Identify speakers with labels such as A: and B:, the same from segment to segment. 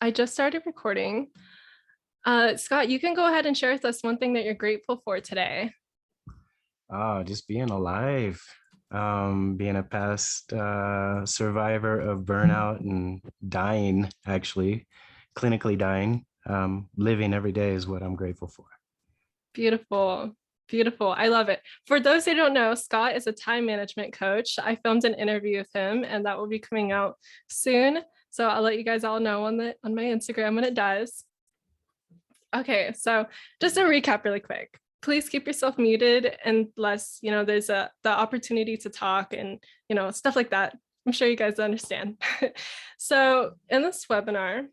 A: I just started recording. Scott, you can go ahead and share with us one thing that you're grateful for today.
B: Just being alive, being a past survivor of burnout and dying, actually, clinically dying. Living every day is what I'm grateful for.
A: Beautiful, beautiful. I love it. For those who don't know, Scott is a time management coach. I filmed an interview with him, and that will be coming out soon. So I'll let you guys all know on my Instagram when it does. Okay, so just to recap really quick. Please keep yourself muted unless there's the opportunity to talk and stuff like that. I'm sure you guys understand. So in this webinar,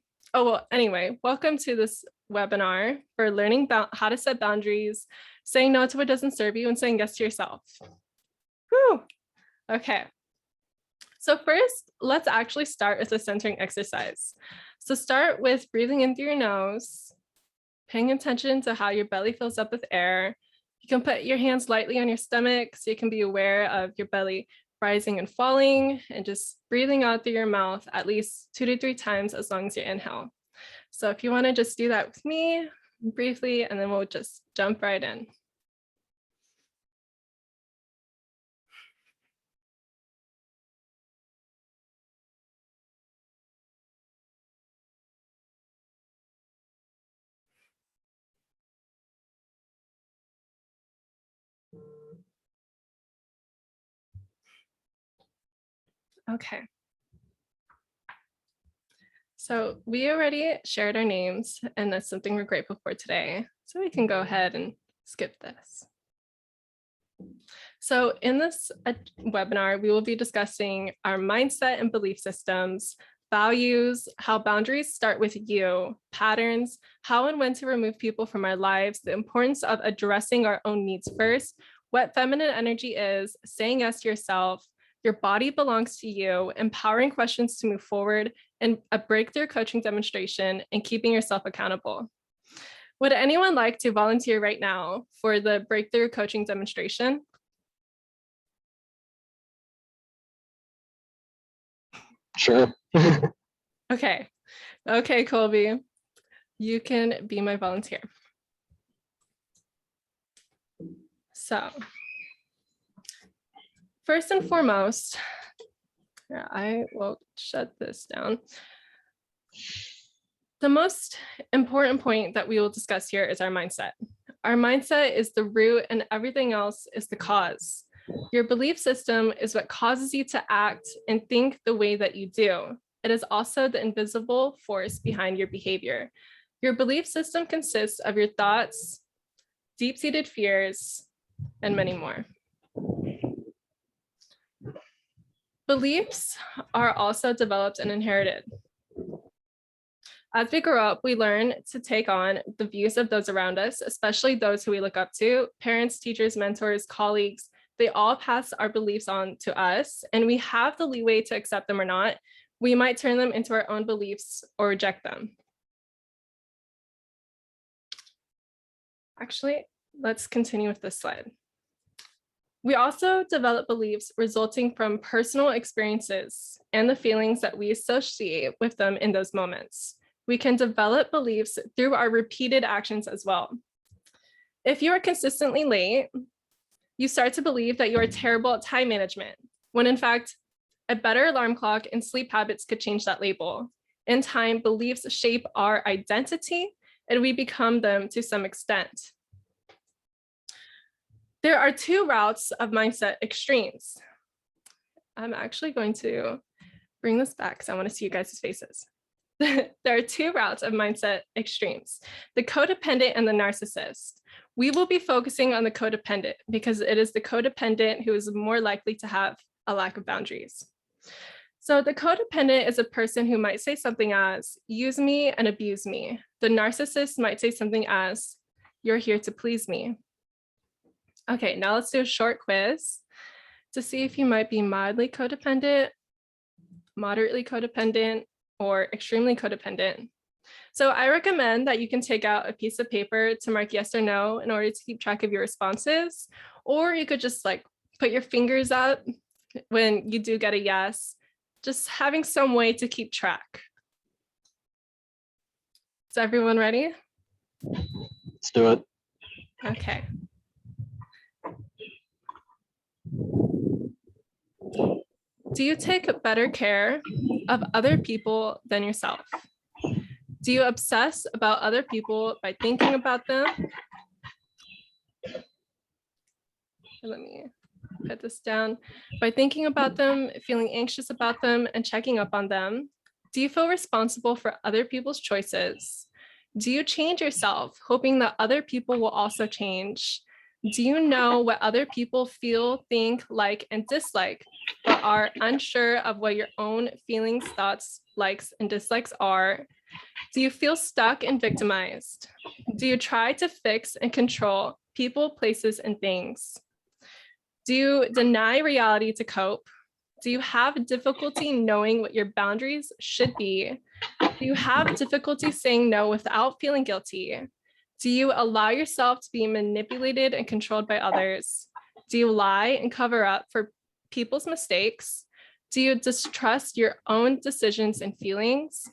A: anyway, welcome to this webinar for learning about how to set boundaries, saying no to what doesn't serve you, and saying yes to yourself. Whew. Okay. So first, let's actually start with a centering exercise. So start with breathing in through your nose, paying attention to how your belly fills up with air. You can put your hands lightly on your stomach so you can be aware of your belly rising and falling, and just breathing out through your mouth at least 2 to 3 times as long as you inhale. So if you want to just do that with me briefly, and then we'll just jump right in. Okay. So we already shared our names, and that's something we're grateful for today. So we can go ahead and skip this. So in this webinar, we will be discussing our mindset and belief systems, values, how boundaries start with you, patterns, how and when to remove people from our lives, the importance of addressing our own needs first, what feminine energy is, saying yes to yourself, your body belongs to you, empowering questions to move forward, and a breakthrough coaching demonstration, and keeping yourself accountable. Would anyone like to volunteer right now for the breakthrough coaching demonstration?
C: Sure.
A: Okay. Okay, Colby, you can be my volunteer. So first and foremost, I will shut this down. The most important point that we will discuss here is our mindset. Our mindset is the root and everything else is the cause. Your belief system is what causes you to act and think the way that you do. It is also the invisible force behind your behavior. Your belief system consists of your thoughts, deep-seated fears, and many more. Beliefs are also developed and inherited. As we grow up, we learn to take on the views of those around us, especially those who we look up to, parents, teachers, mentors, colleagues. They all pass our beliefs on to us, and we have the leeway to accept them or not. We might turn them into our own beliefs or reject them. Actually, let's continue with this slide. We also develop beliefs resulting from personal experiences and the feelings that we associate with them in those moments. We can develop beliefs through our repeated actions as well. If you are consistently late, you start to believe that you are terrible at time management, when in fact, a better alarm clock and sleep habits could change that label. In time, beliefs shape our identity, and we become them to some extent. There are 2 routes of mindset extremes. I'm actually going to bring this back because I want to see you guys' faces. There are 2 routes of mindset extremes, the codependent and the narcissist. We will be focusing on the codependent because it is the codependent who is more likely to have a lack of boundaries. So the codependent is a person who might say something as, use me and abuse me. The narcissist might say something as, you're here to please me. Okay, now let's do a short quiz to see if you might be mildly codependent, moderately codependent, or extremely codependent. So I recommend that you can take out a piece of paper to mark yes or no in order to keep track of your responses, or you could just put your fingers up when you do get a yes, just having some way to keep track. Is everyone ready?
C: Let's do it.
A: Okay. Do you take better care of other people than yourself? Do you obsess about other people by thinking about them? Let me put this down. By thinking about them, feeling anxious about them, and checking up on them? Do you feel responsible for other people's choices? Do you change yourself, hoping that other people will also change? Do you know what other people feel, think, like, and dislike, but are unsure of what your own feelings, thoughts, likes, and dislikes are? Do you feel stuck and victimized? Do you try to fix and control people, places, and things? Do you deny reality to cope? Do you have difficulty knowing what your boundaries should be? Do you have difficulty saying no without feeling guilty? Do you allow yourself to be manipulated and controlled by others? Do you lie and cover up for people's mistakes? Do you distrust your own decisions and feelings?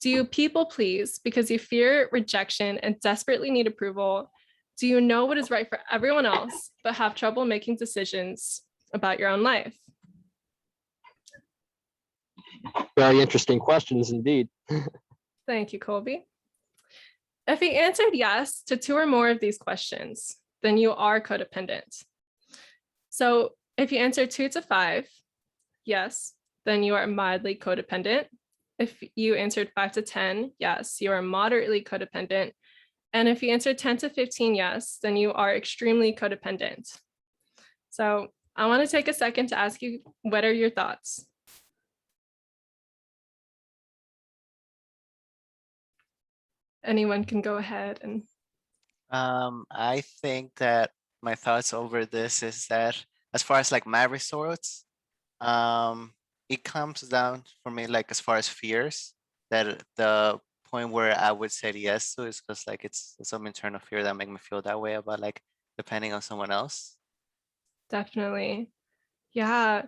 A: Do you people please because you fear rejection and desperately need approval? Do you know what is right for everyone else, but have trouble making decisions about your own life?
C: Very interesting questions indeed.
A: Thank you, Colby. If you answered yes to 2 or more of these questions, then you are codependent. So if you answer 2 to 5, yes, then you are mildly codependent. If you answered 5 to 10, yes, you are moderately codependent. And if you answered 10 to 15, yes, then you are extremely codependent. So I want to take a second to ask you, what are your thoughts? Anyone can go ahead and.
D: I think that my thoughts over this is that as far as like my resorts, it comes down for me like as far as fears, that the point where I would say yes to is because like it's some internal fear that make me feel that way about like depending on someone else.
A: Definitely. Yeah,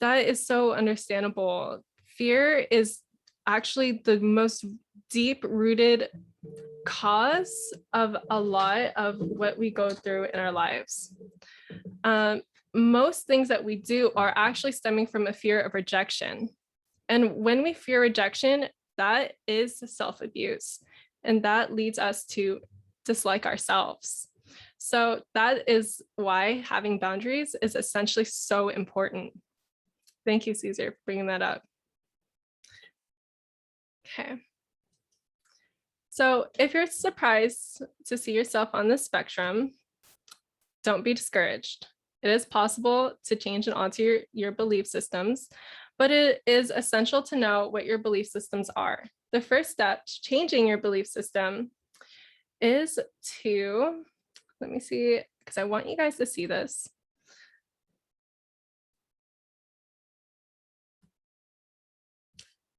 A: that is so understandable. Fear is actually the most deep-rooted cause of a lot of what we go through in our lives. Most things that we do are actually stemming from a fear of rejection. And when we fear rejection, that is self-abuse. And that leads us to dislike ourselves. So that is why having boundaries is essentially so important. Thank you, Caesar, for bringing that up. Okay. So if you're surprised to see yourself on this spectrum, don't be discouraged. It is possible to change and alter your belief systems, but it is essential to know what your belief systems are. The first step to changing your belief system is to, let me see, because I want you guys to see this.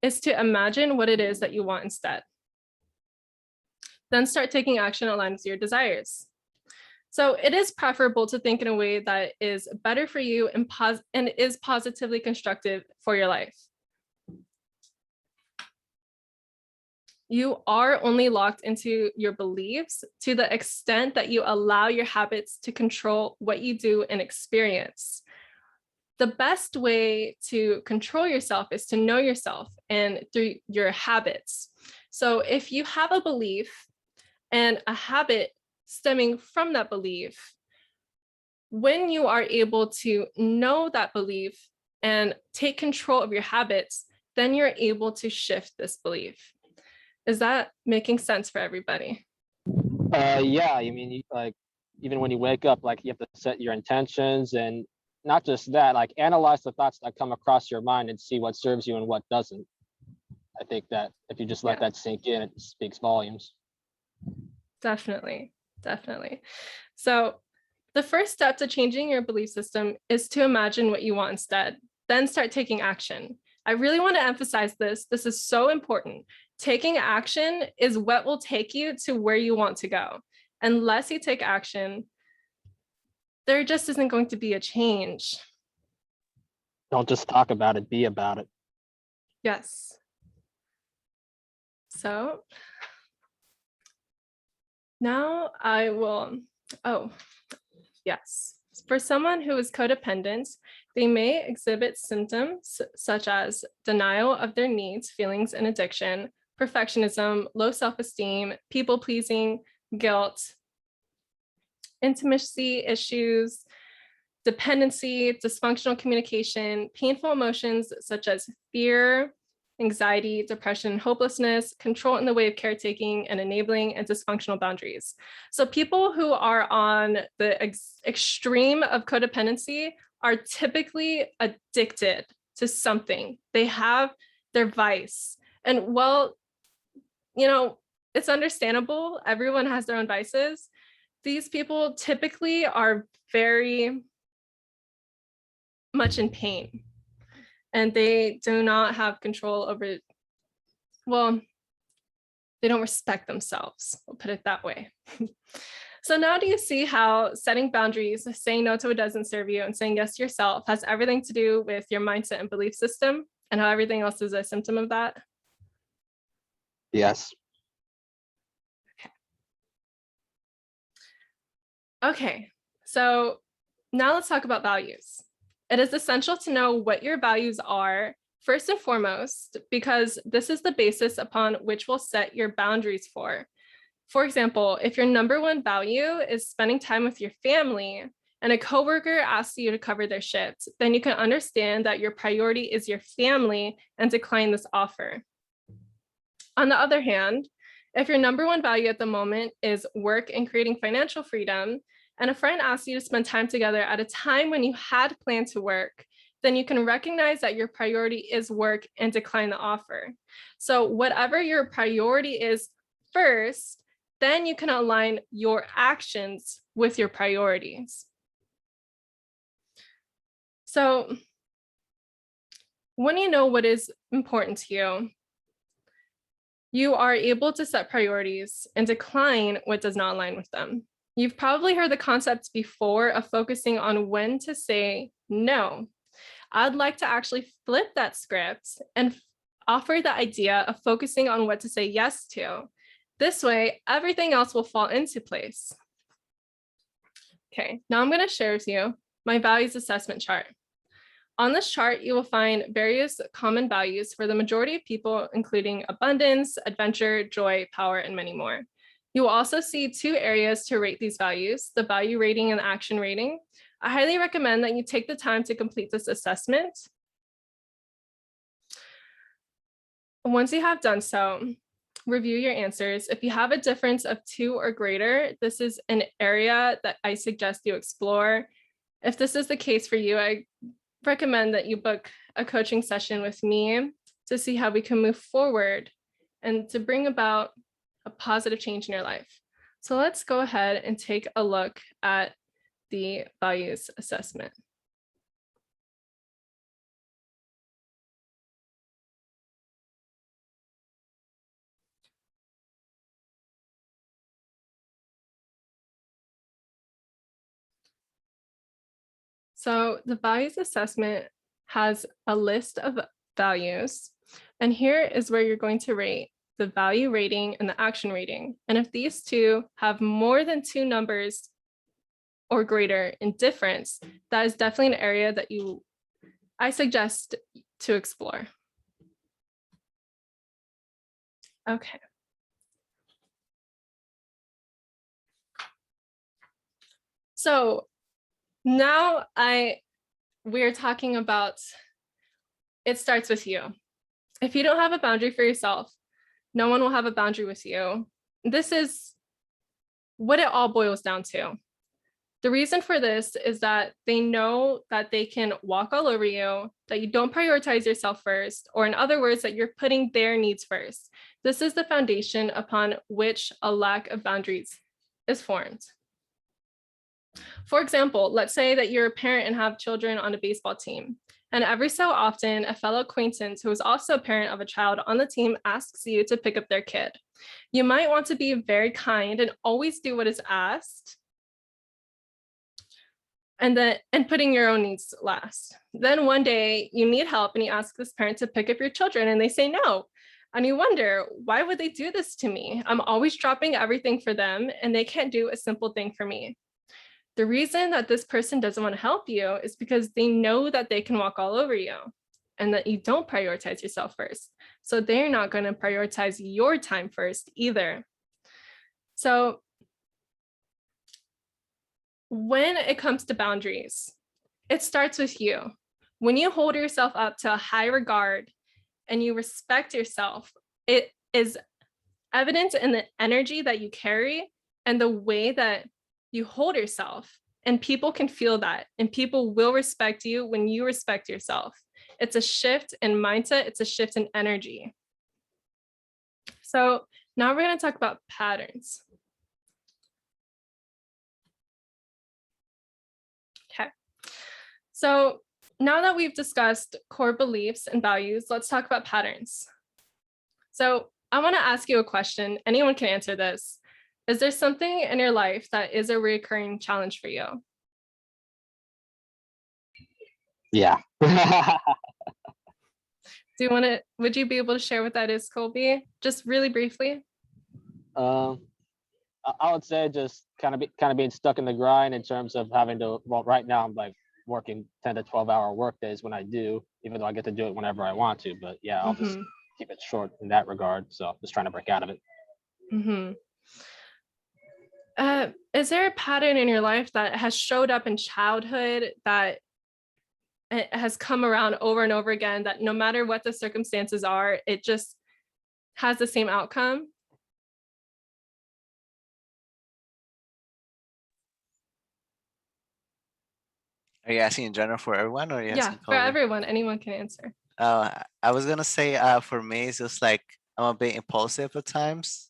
A: Is to imagine what it is that you want instead. Then start taking action aligned with your desires. So it is preferable to think in a way that is better for you and is positively constructive for your life. You are only locked into your beliefs to the extent that you allow your habits to control what you do and experience. The best way to control yourself is to know yourself and through your habits. So if you have a belief and a habit stemming from that belief, when you are able to know that belief and take control of your habits, then you're able to shift this belief. Is that making sense for everybody?
C: Yeah, I mean, like even when you wake up, like you have to set your intentions, and not just that, like analyze the thoughts that come across your mind and see what serves you and what doesn't. I think that if you just let that sink in, it speaks volumes.
A: Definitely, definitely. So the first step to changing your belief system is to imagine what you want instead, then start taking action. I really want to emphasize this. This is so important. Taking action is what will take you to where you want to go. Unless you take action, there just isn't going to be a change.
C: Don't just talk about it, be about it.
A: Yes. So Now I will, oh, yes. For someone who is codependent, they may exhibit symptoms such as denial of their needs, feelings, and addiction, perfectionism, low self-esteem, people-pleasing, guilt, intimacy issues, dependency, dysfunctional communication, painful emotions such as fear, anxiety, depression, hopelessness, control in the way of caretaking, and enabling and dysfunctional boundaries. So people who are on the extreme of codependency are typically addicted to something. They have their vice. And well, you know, it's understandable. Everyone has their own vices. These people typically are very much in pain, and they do not have control over, well, they don't respect themselves, we'll put it that way. So now do you see how setting boundaries, saying no to what doesn't serve you, and saying yes to yourself has everything to do with your mindset and belief system, and how everything else is a symptom of that?
C: Yes.
A: Okay, so now let's talk about values. It is essential to know what your values are first and foremost, because this is the basis upon which we'll set your boundaries for. For example, if your number one value is spending time with your family and a coworker asks you to cover their shift, then you can understand that your priority is your family and decline this offer. On the other hand, if your number one value at the moment is work and creating financial freedom, and a friend asks you to spend time together at a time when you had planned to work, then you can recognize that your priority is work and decline the offer. So whatever your priority is first, then you can align your actions with your priorities. So when you know what is important to you, you are able to set priorities and decline what does not align with them. You've probably heard the concepts before of focusing on when to say no. I'd like to actually flip that script and offer the idea of focusing on what to say yes to. This way, everything else will fall into place. Okay, now I'm going to share with you my values assessment chart. On this chart, you will find various common values for the majority of people, including abundance, adventure, joy, power, and many more. You will also see two areas to rate these values, the value rating and the action rating. I highly recommend that you take the time to complete this assessment. Once you have done so, review your answers. If you have a difference of 2 or greater, this is an area that I suggest you explore. If this is the case for you, I recommend that you book a coaching session with me to see how we can move forward and to bring about a positive change in your life. So let's go ahead and take a look at the values assessment. So the values assessment has a list of values, and here is where you're going to rate the value rating and the action rating. And if these two have more than 2 numbers or greater in difference, that is definitely an area that I suggest to explore. Okay. So now we're talking about, it starts with you. If you don't have a boundary for yourself, no one will have a boundary with you. This is what it all boils down to. The reason for this is that they know that they can walk all over you, that you don't prioritize yourself first, or in other words, that you're putting their needs first. This is the foundation upon which a lack of boundaries is formed. For example, let's say that you're a parent and have children on a baseball team. And every so often, a fellow acquaintance who is also a parent of a child on the team asks you to pick up their kid. You might want to be very kind and always do what is asked, and putting your own needs last. Then one day you need help and you ask this parent to pick up your children and they say no. And you wonder, why would they do this to me? I'm always dropping everything for them and they can't do a simple thing for me. The reason that this person doesn't want to help you is because they know that they can walk all over you and that you don't prioritize yourself first. So they're not going to prioritize your time first either. So when it comes to boundaries, it starts with you. When you hold yourself up to a high regard and you respect yourself, it is evident in the energy that you carry and the way that you hold yourself. And people can feel that, and people will respect you when you respect yourself. It's a shift in mindset. It's a shift in energy. So now we're going to talk about patterns. Okay. So now that we've discussed core beliefs and values, let's talk about patterns. So I want to ask you a question. Anyone can answer this. Is there something in your life that is a recurring challenge for you?
C: Yeah.
A: Would you be able to share what that is, Colby? Just really briefly.
C: I would say just kind of being stuck in the grind in terms of having to, well, right now I'm like working 10 to 12-hour work days when I do, even though I get to do it whenever I want to. But yeah, I'll just keep it short in that regard. So just trying to break out of it.
A: Is there a pattern in your life that has showed up in childhood that it has come around over and over again, that no matter what the circumstances are, it just has the same outcome?
D: Are you asking in general for everyone, or are you
A: Yeah,
D: asking
A: for
D: Kobe?
A: everyone, anyone can answer.
D: I was gonna say for me, it's just like I'm a bit impulsive at times.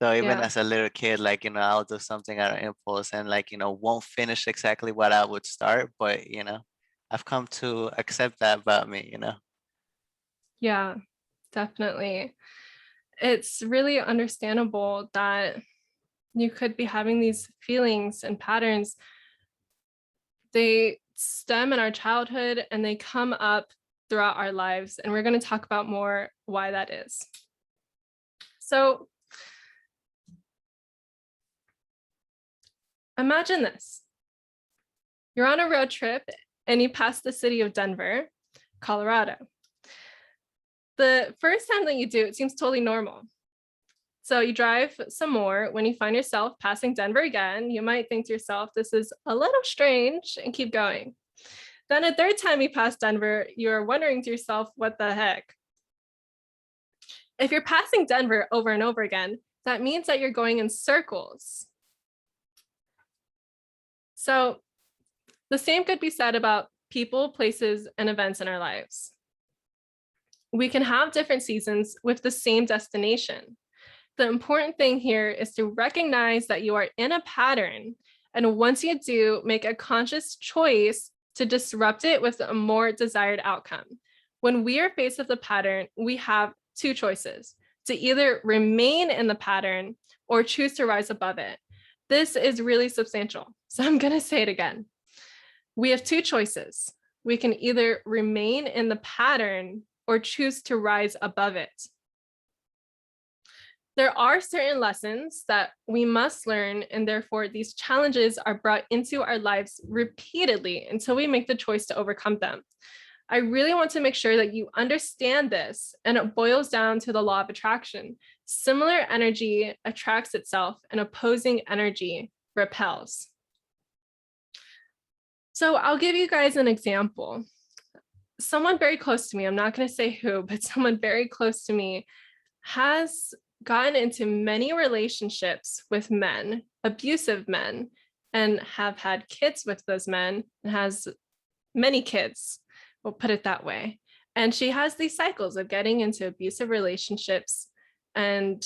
D: So even
A: Yeah.
D: as a little kid, like, I'll do something out of impulse and like, won't finish exactly what I would start, but I've come to accept that about me.
A: Yeah, definitely. It's really understandable that you could be having these feelings and patterns. They stem in our childhood and they come up throughout our lives. And we're going to talk about more why that is. So imagine this. You're on a road trip and you pass the city of Denver, Colorado. The first time that you do, it seems totally normal. So you drive some more. When you find yourself passing Denver again, you might think to yourself, this is a little strange, and keep going. Then a third time you pass Denver, you're wondering to yourself, what the heck? If you're passing Denver over and over again, that means that you're going in circles. So the same could be said about people, places, and events in our lives. We can have different seasons with the same destination. The important thing here is to recognize that you are in a pattern. And once you do, make a conscious choice to disrupt it with a more desired outcome. When we are faced with a pattern, we have two choices: to either remain in the pattern or choose to rise above it. This is really substantial. So I'm going to say it again. We have two choices. We can either remain in the pattern or choose to rise above it. There are certain lessons that we must learn, and therefore these challenges are brought into our lives repeatedly until we make the choice to overcome them. I really want to make sure that you understand this, and it boils down to the law of attraction. Similar energy attracts itself, and opposing energy repels. So I'll give you guys an example. Someone very close to me, I'm not going to say who, but someone very close to me has gotten into many relationships with men, abusive men, and have had kids with those men, and has many kids, we'll put it that way. And she has these cycles of getting into abusive relationships and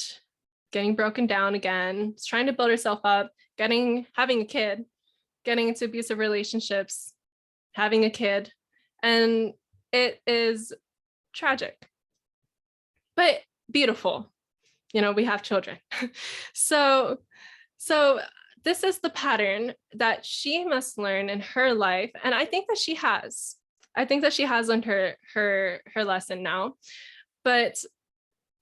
A: getting broken down again, trying to build herself up, having a kid, getting into abusive relationships, having a kid, and it is tragic, but beautiful. We have children. So this is the pattern that she must learn in her life. And I think that she has. I think that she has learned her lesson now. But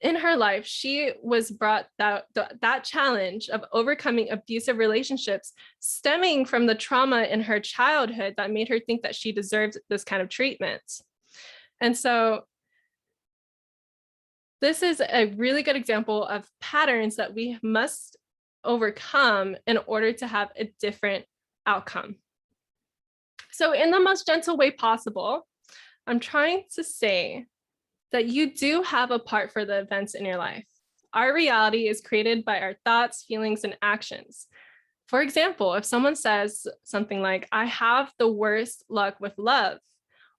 A: in her life, she was brought that challenge of overcoming abusive relationships stemming from the trauma in her childhood that made her think that she deserved this kind of treatment. And so this is a really good example of patterns that we must overcome in order to have a different outcome. So in the most gentle way possible, I'm trying to say that you do have a part for the events in your life. Our reality is created by our thoughts, feelings, and actions. For example, if someone says something like, I have the worst luck with love,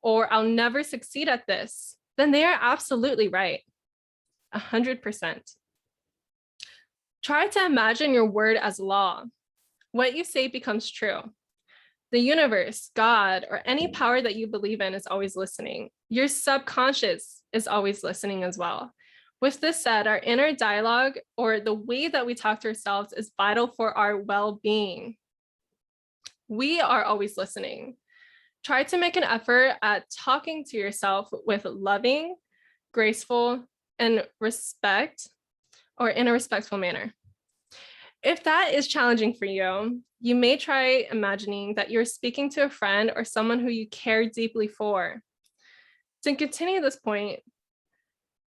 A: or I'll never succeed at this, then they are absolutely right, 100%. Try to imagine your word as law. What you say becomes true. The universe, God, or any power that you believe in is always listening. Your subconscious is always listening as well. With this said, our inner dialogue, or the way that we talk to ourselves, is vital for our well-being. We are always listening. Try to make an effort at talking to yourself with loving, graceful, and respect, or in a respectful manner. If that is challenging for you, you may try imagining that you're speaking to a friend or someone who you care deeply for. To continue this point,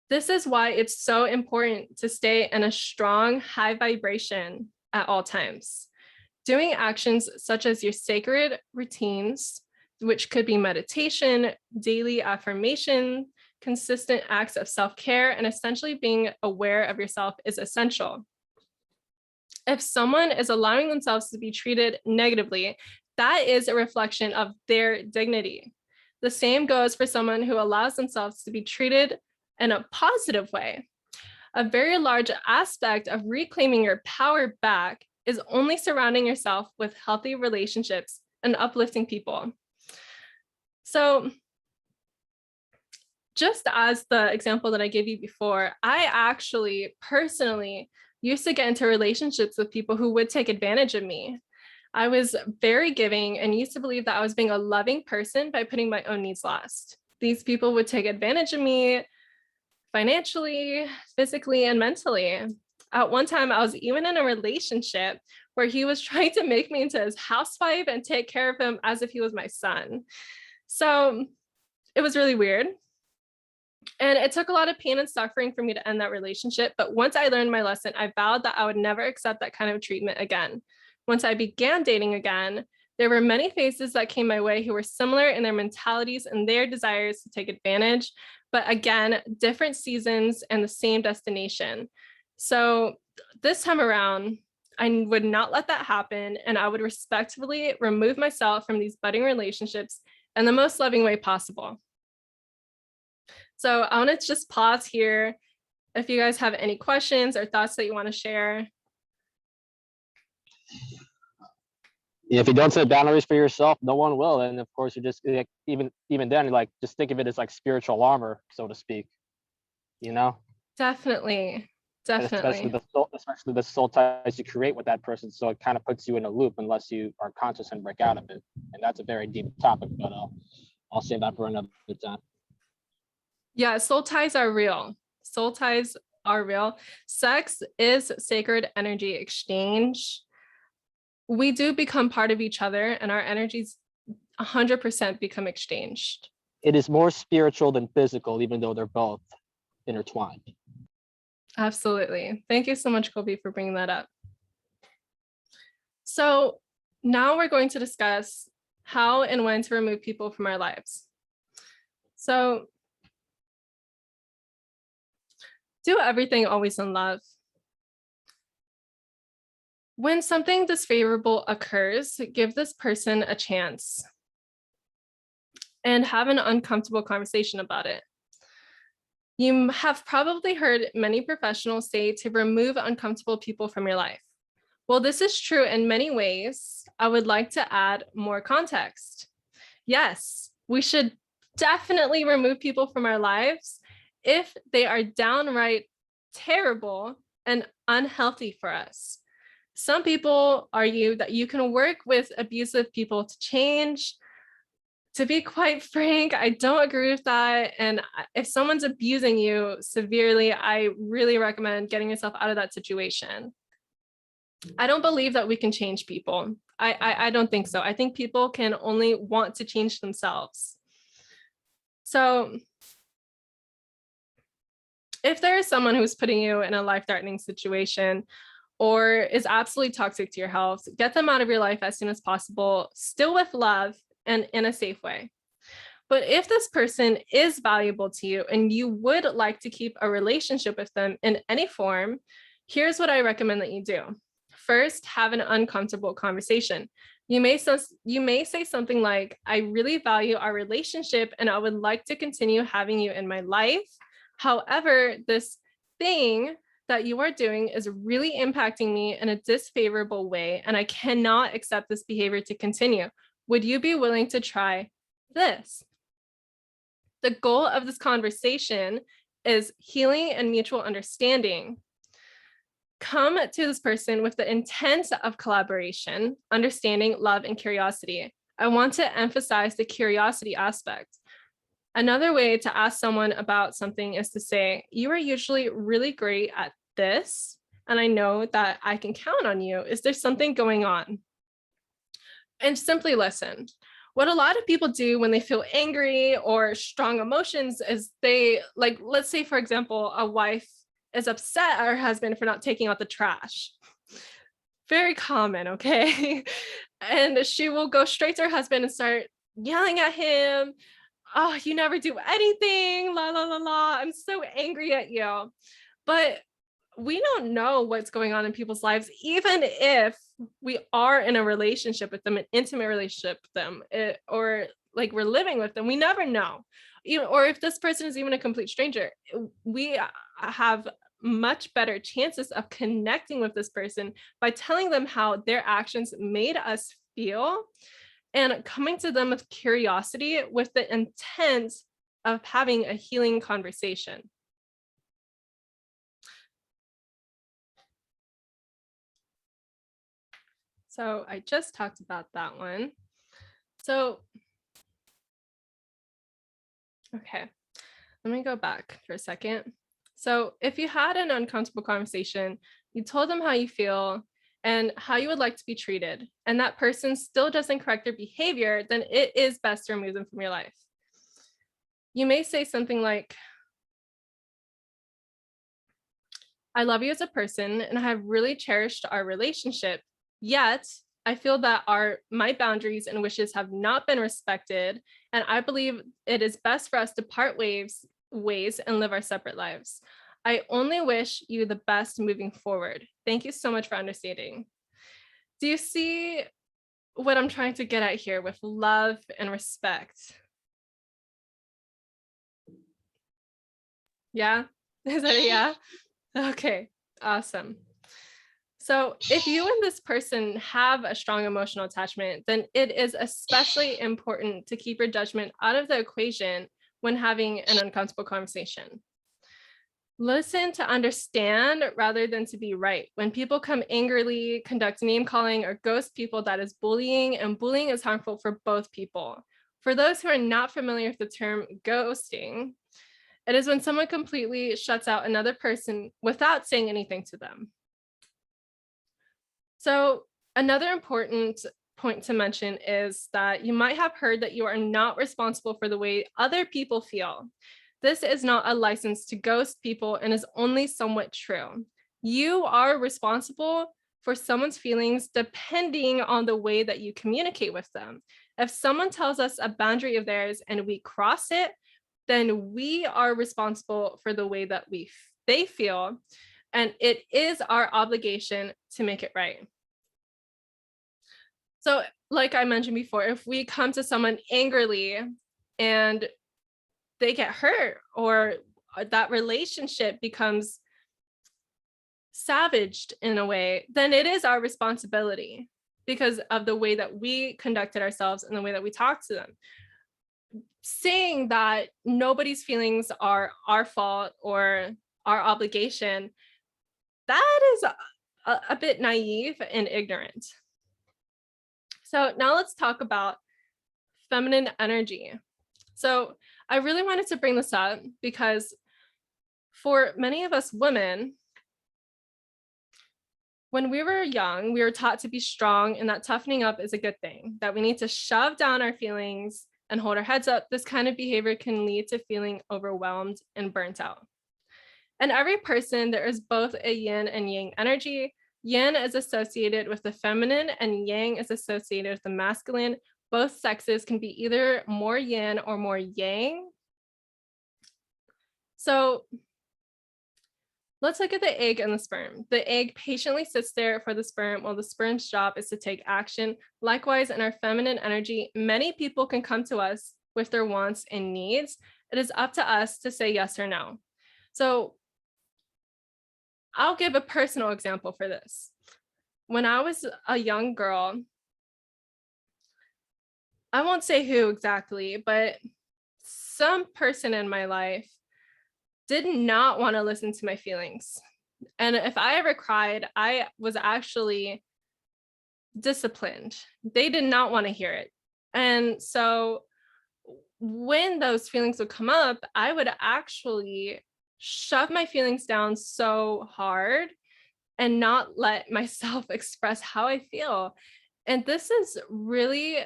A: this is why it's so important to stay in a strong, high vibration at all times. Doing actions such as your sacred routines, which could be meditation, daily affirmation, consistent acts of self-care, and essentially being aware of yourself is essential. If someone is allowing themselves to be treated negatively, that is a reflection of their dignity. The same goes for someone who allows themselves to be treated in a positive way. A very large aspect of reclaiming your power back is only surrounding yourself with healthy relationships and uplifting people. So, just as the example that I gave you before, I actually personally used to get into relationships with people who would take advantage of me. I was very giving and used to believe that I was being a loving person by putting my own needs last. These people would take advantage of me financially, physically, and mentally. At one time, I was even in a relationship where he was trying to make me into his housewife and take care of him as if he was my son. So it was really weird. And it took a lot of pain and suffering for me to end that relationship. But once I learned my lesson, I vowed that I would never accept that kind of treatment again. Once I began dating again, there were many faces that came my way who were similar in their mentalities and their desires to take advantage. But again, different seasons and the same destination. So this time around, I would not let that happen. And I would respectfully remove myself from these budding relationships in the most loving way possible. So I want to just pause here. If you guys have any questions or thoughts that you want to share.
C: If you don't set boundaries for yourself, no one will. And of course, you just like, even then, like just think of it as like spiritual armor, so to speak. You know?
A: Definitely.
C: And especially the soul ties you create with that person. So it kind of puts you in a loop unless you are conscious and break out of it. And that's a very deep topic, but I'll save that for another time.
A: Yeah, soul ties are real. Soul ties are real. Sex is sacred energy exchange. We do become part of each other and our energies 100% become exchanged.
C: It is more spiritual than physical, even though they're both intertwined.
A: Absolutely. Thank you so much, Colby, for bringing that up. So now we're going to discuss how and when to remove people from our lives. So do everything always in love. When something disfavorable occurs, give this person a chance and have an uncomfortable conversation about it. You have probably heard many professionals say to remove uncomfortable people from your life. Well, this is true in many ways. I would like to add more context. Yes, we should definitely remove people from our lives if they are downright terrible and unhealthy for us. Some people argue that you can work with abusive people to change. To be quite frank, I don't agree with that. And if someone's abusing you severely, I really recommend getting yourself out of that situation. I don't believe that we can change people. I don't think so. I think people can only want to change themselves. So if there is someone who's putting you in a life-threatening situation or is absolutely toxic to your health, get them out of your life as soon as possible, still with love and in a safe way. But if this person is valuable to you and you would like to keep a relationship with them in any form, here's what I recommend that you do. First, have an uncomfortable conversation. You may say something like, I really value our relationship and I would like to continue having you in my life. However, this thing that you are doing is really impacting me in a disfavorable way, and I cannot accept this behavior to continue. Would you be willing to try this? The goal of this conversation is healing and mutual understanding. Come to this person with the intent of collaboration, understanding, love, and curiosity. I want to emphasize the curiosity aspect. Another way to ask someone about something is to say, you are usually really great at this, and I know that I can count on you. Is there something going on? And simply listen. What a lot of people do when they feel angry or strong emotions is they, like, let's say, for example, a wife is upset at her husband for not taking out the trash. Very common, okay? And she will go straight to her husband and start yelling at him. Oh, you never do anything, la, la, la, la. I'm so angry at you. But we don't know what's going on in people's lives, even if we are in a relationship with them, an intimate relationship with them, or like we're living with them. We never know. Or if this person is even a complete stranger, we have much better chances of connecting with this person by telling them how their actions made us feel and coming to them with curiosity with the intent of having a healing conversation. So I just talked about that one. So, okay, let me go back for a second. So if you had an uncomfortable conversation, you told them how you feel and how you would like to be treated, and that person still doesn't correct their behavior, then it is best to remove them from your life. You may say something like, I love you as a person and I have really cherished our relationship, yet I feel that my boundaries and wishes have not been respected, and I believe it is best for us to part ways and live our separate lives. I only wish you the best moving forward. Thank you so much for understanding. Do you see what I'm trying to get at here with love and respect? Yeah? Is that a yeah? Okay, awesome. So if you and this person have a strong emotional attachment, then it is especially important to keep your judgment out of the equation when having an uncomfortable conversation. Listen to understand rather than to be right. When people come angrily, conduct name calling, or ghost people, that is bullying, and bullying is harmful for both people. For those who are not familiar with the term ghosting, it is when someone completely shuts out another person without saying anything to them. So another important point to mention is that you might have heard that you are not responsible for the way other people feel. This is not a license to ghost people and is only somewhat true. You are responsible for someone's feelings depending on the way that you communicate with them. If someone tells us a boundary of theirs and we cross it, then we are responsible for the way that they feel, and it is our obligation to make it right. So, like I mentioned before, if we come to someone angrily and they get hurt, or that relationship becomes savaged in a way, then it is our responsibility because of the way that we conducted ourselves and the way that we talked to them. Saying that nobody's feelings are our fault or our obligation, that is a bit naive and ignorant. So now let's talk about feminine energy. So I really wanted to bring this up because for many of us women, when we were young, we were taught to be strong and that toughening up is a good thing, that we need to shove down our feelings and hold our heads up. This kind of behavior can lead to feeling overwhelmed and burnt out. In every person, there is both a yin and yang energy. Yin is associated with the feminine and yang is associated with the masculine. Both sexes can be either more yin or more yang. So let's look at the egg and the sperm. The egg patiently sits there for the sperm while the sperm's job is to take action. Likewise, in our feminine energy, many people can come to us with their wants and needs. It is up to us to say yes or no. So I'll give a personal example for this. When I was a young girl, I won't say who exactly, but some person in my life did not want to listen to my feelings. And if I ever cried, I was actually disciplined. They did not want to hear it. And so when those feelings would come up, I would actually shove my feelings down so hard and not let myself express how I feel. And this is really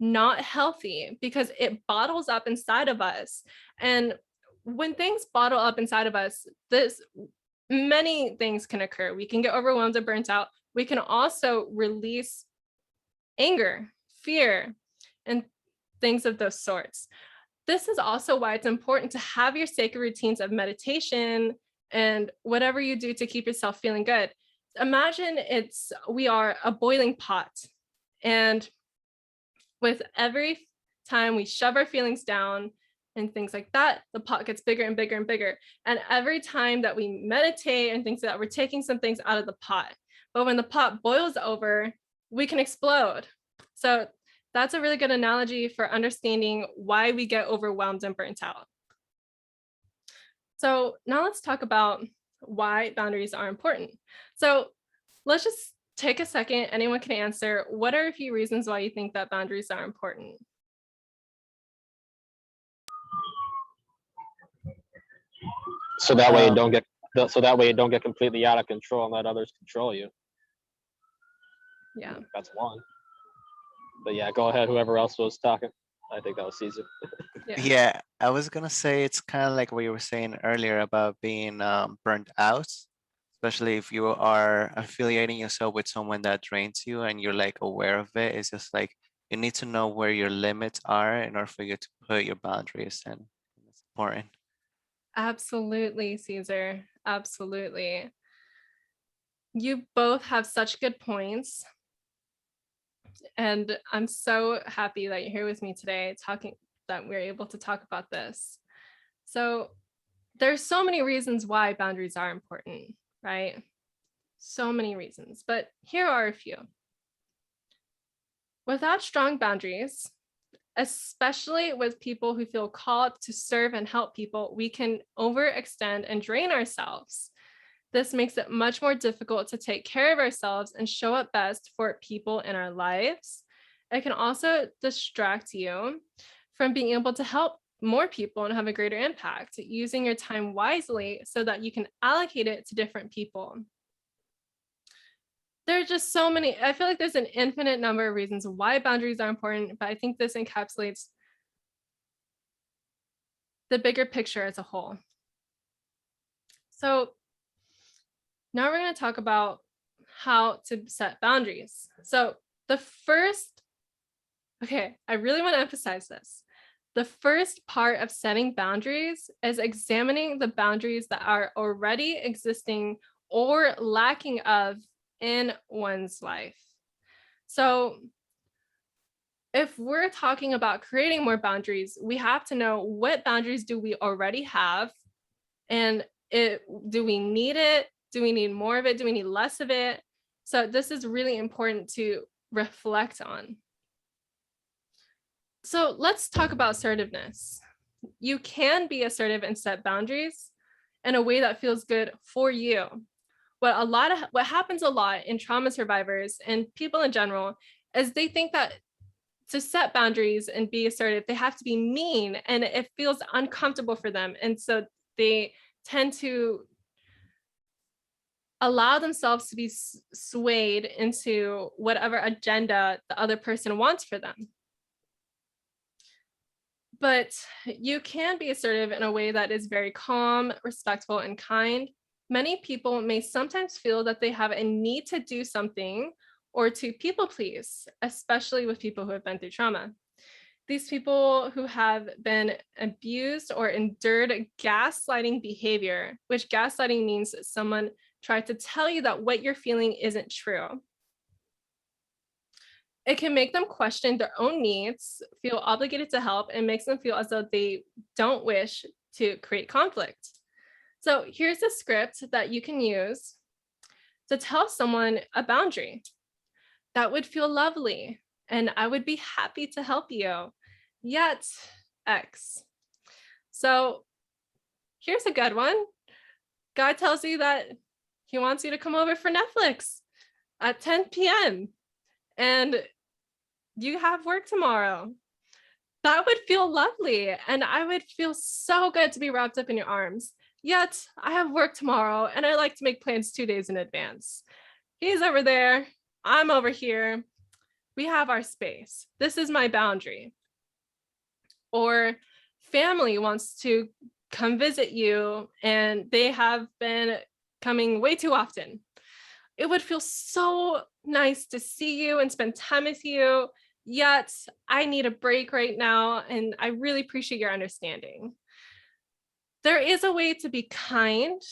A: not healthy because it bottles up inside of us. And when things bottle up inside of us, many things can occur. We can get overwhelmed and burnt out. We can also release anger, fear, and things of those sorts. This is also why it's important to have your sacred routines of meditation and whatever you do to keep yourself feeling good. Imagine we are a boiling pot, and with every time we shove our feelings down and things like that, the pot gets bigger and bigger and bigger. And every time that we meditate and things like that, we're taking some things out of the pot. But when the pot boils over, we can explode. So that's a really good analogy for understanding why we get overwhelmed and burnt out. So now let's talk about why boundaries are important. So let's just take a second. Anyone can answer. What are a few reasons why you think that boundaries are important?
C: So that way you don't get completely out of control and let others control you.
A: Yeah.
C: That's one. But yeah, go ahead. Whoever else was talking. I think that was Caesar.
D: Yeah, I was gonna say it's kind of like what you were saying earlier about being burnt out, especially if you are affiliating yourself with someone that drains you and you're like aware of it. It's just like you need to know where your limits are in order for you to put your boundaries in. It's important.
A: Absolutely, Caesar. Absolutely. You both have such good points. And I'm so happy that you're here with me today, that we're able to talk about this. So there's so many reasons why boundaries are important, right? So many reasons, but here are a few. Without strong boundaries, especially with people who feel called to serve and help people, we can overextend and drain ourselves. This makes it much more difficult to take care of ourselves and show up best for people in our lives. It can also distract you from being able to help more people and have a greater impact, using your time wisely so that you can allocate it to different people. There are just so many. I feel like there's an infinite number of reasons why boundaries are important, but I think this encapsulates the bigger picture as a whole. So now we're going to talk about how to set boundaries. So I really want to emphasize this. The first part of setting boundaries is examining the boundaries that are already existing or lacking of in one's life. So if we're talking about creating more boundaries, we have to know what boundaries do we already have, and do we need it? Do we need more of it? Do we need less of it? So this is really important to reflect on. So let's talk about assertiveness. You can be assertive and set boundaries in a way that feels good for you. What happens a lot in trauma survivors and people in general is they think that to set boundaries and be assertive, they have to be mean, and it feels uncomfortable for them. And so they tend to allow themselves to be swayed into whatever agenda the other person wants for them. But you can be assertive in a way that is very calm, respectful, and kind. Many people may sometimes feel that they have a need to do something or to people please, especially with people who have been through trauma. These people who have been abused or endured gaslighting behavior, which gaslighting means that someone tried to tell you that what you're feeling isn't true. It can make them question their own needs, feel obligated to help, and makes them feel as though they don't wish to create conflict. So here's a script that you can use to tell someone a boundary. That would feel lovely, and I would be happy to help you. Yet, X. So here's a good one. Guy tells you that he wants you to come over for Netflix at 10 p.m. and you have work tomorrow. That would feel lovely, and I would feel so good to be wrapped up in your arms. Yet, I have work tomorrow, and I like to make plans 2 days in advance. He's over there. I'm over here. We have our space. This is my boundary. Or family wants to come visit you and they have been coming way too often. It would feel so nice to see you and spend time with you, yet I need a break right now and I really appreciate your understanding. There is a way to be kind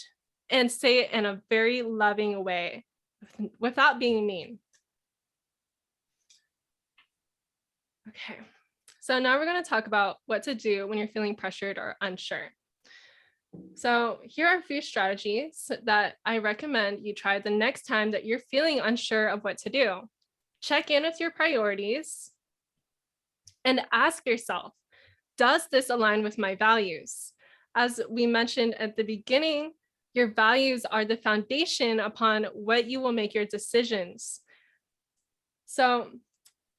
A: and say it in a very loving way without being mean. Okay, so now we're going to talk about what to do when you're feeling pressured or unsure. So here are a few strategies that I recommend you try the next time that you're feeling unsure of what to do. Check in with your priorities and ask yourself, does this align with my values? As we mentioned at the beginning, your values are the foundation upon what you will make your decisions. So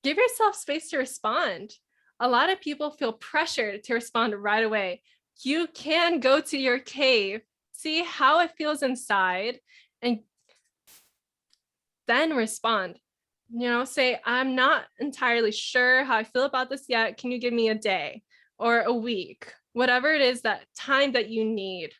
A: give yourself space to respond. A lot of people feel pressured to respond right away. You can go to your cave, see how it feels inside, and then respond. Say, I'm not entirely sure how I feel about this yet. Can you give me a day or a week? Whatever it is, that time that you need.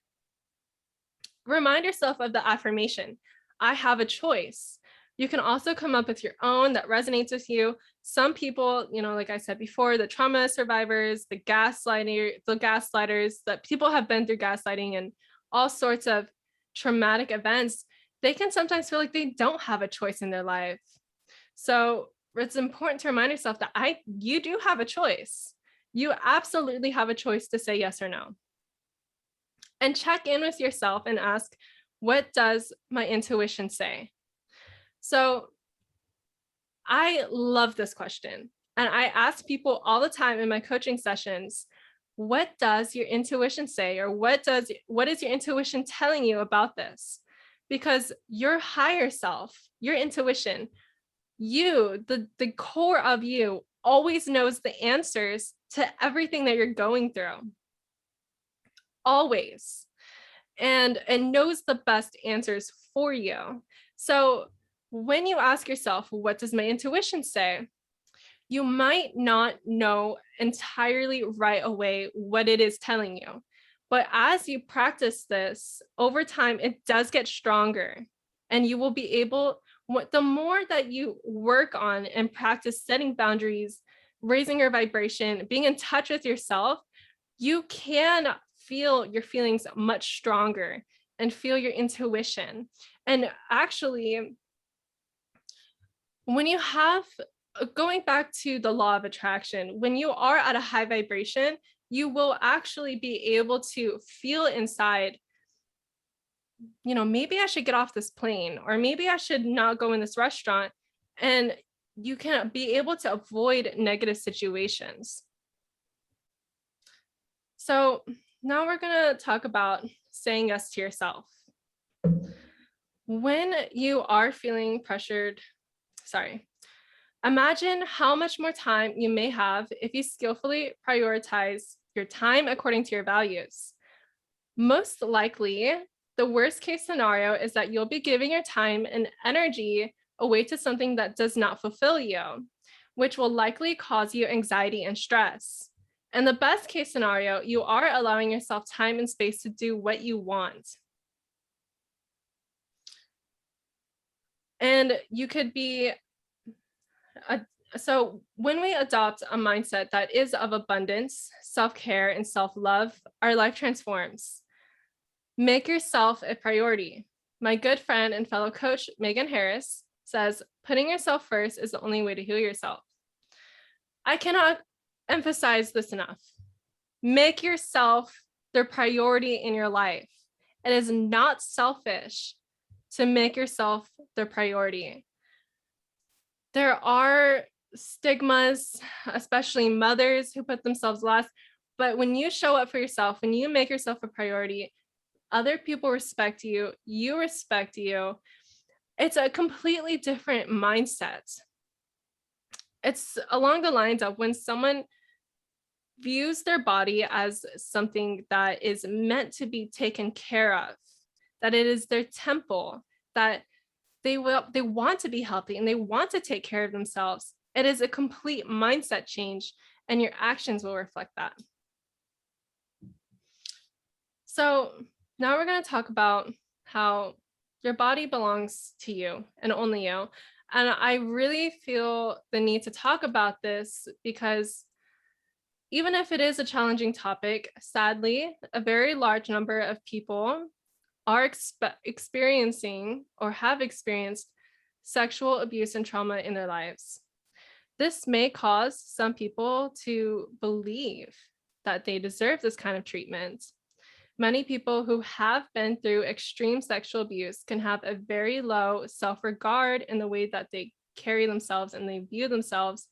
A: Remind yourself of the affirmation, I have a choice. You can also come up with your own that resonates with you. Some people, like I said before, the trauma survivors, the gaslighters, that people have been through gaslighting and all sorts of traumatic events, they can sometimes feel like they don't have a choice in their life. So it's important to remind yourself that you do have a choice. You absolutely have a choice to say yes or no. And check in with yourself and ask, what does my intuition say? So I love this question. And I ask people all the time in my coaching sessions, what does your intuition say? Or what is your intuition telling you about this? Because your higher self, your intuition, the core of you always knows the answers to everything that you're going through. Always. And knows the best answers for you. So when you ask yourself, what does my intuition say? You might not know entirely right away what it is telling you. But as you practice this over time, it does get stronger. And you will be able, the more that you work on and practice setting boundaries, raising your vibration, being in touch with yourself, you can feel your feelings much stronger and feel your intuition. And actually, when you have, going back to the law of attraction, when you are at a high vibration, you will actually be able to feel inside, maybe I should get off this plane, or maybe I should not go in this restaurant. And you can be able to avoid negative situations. So now we're going to talk about saying yes to yourself. When you are feeling pressured, Imagine how much more time you may have if you skillfully prioritize your time according to your values. Most likely, the worst case scenario is that you'll be giving your time and energy away to something that does not fulfill you, which will likely cause you anxiety and stress. And the best case scenario, you are allowing yourself time and space to do what you want. And you could be, so when we adopt a mindset that is of abundance, self-care, and self-love, our life transforms. Make yourself a priority. My good friend and fellow coach, Megan Harris, says, putting yourself first is the only way to heal yourself. I cannot emphasize this enough. Make yourself the priority in your life. It is not selfish to make yourself the priority. There are stigmas, especially mothers who put themselves last, but when you show up for yourself, when you make yourself a priority, other people respect you, you respect you. It's a completely different mindset. It's along the lines of when someone views their body as something that is meant to be taken care of, that it is their temple, that they want to be healthy and they want to take care of themselves. It is a complete mindset change, and your actions will reflect that. So now we're going to talk about how your body belongs to you and only you. And I really feel the need to talk about this because even if it is a challenging topic, sadly, a very large number of people are experiencing or have experienced sexual abuse and trauma in their lives. This may cause some people to believe that they deserve this kind of treatment. Many people who have been through extreme sexual abuse can have a very low self-regard in the way that they carry themselves and they view themselves,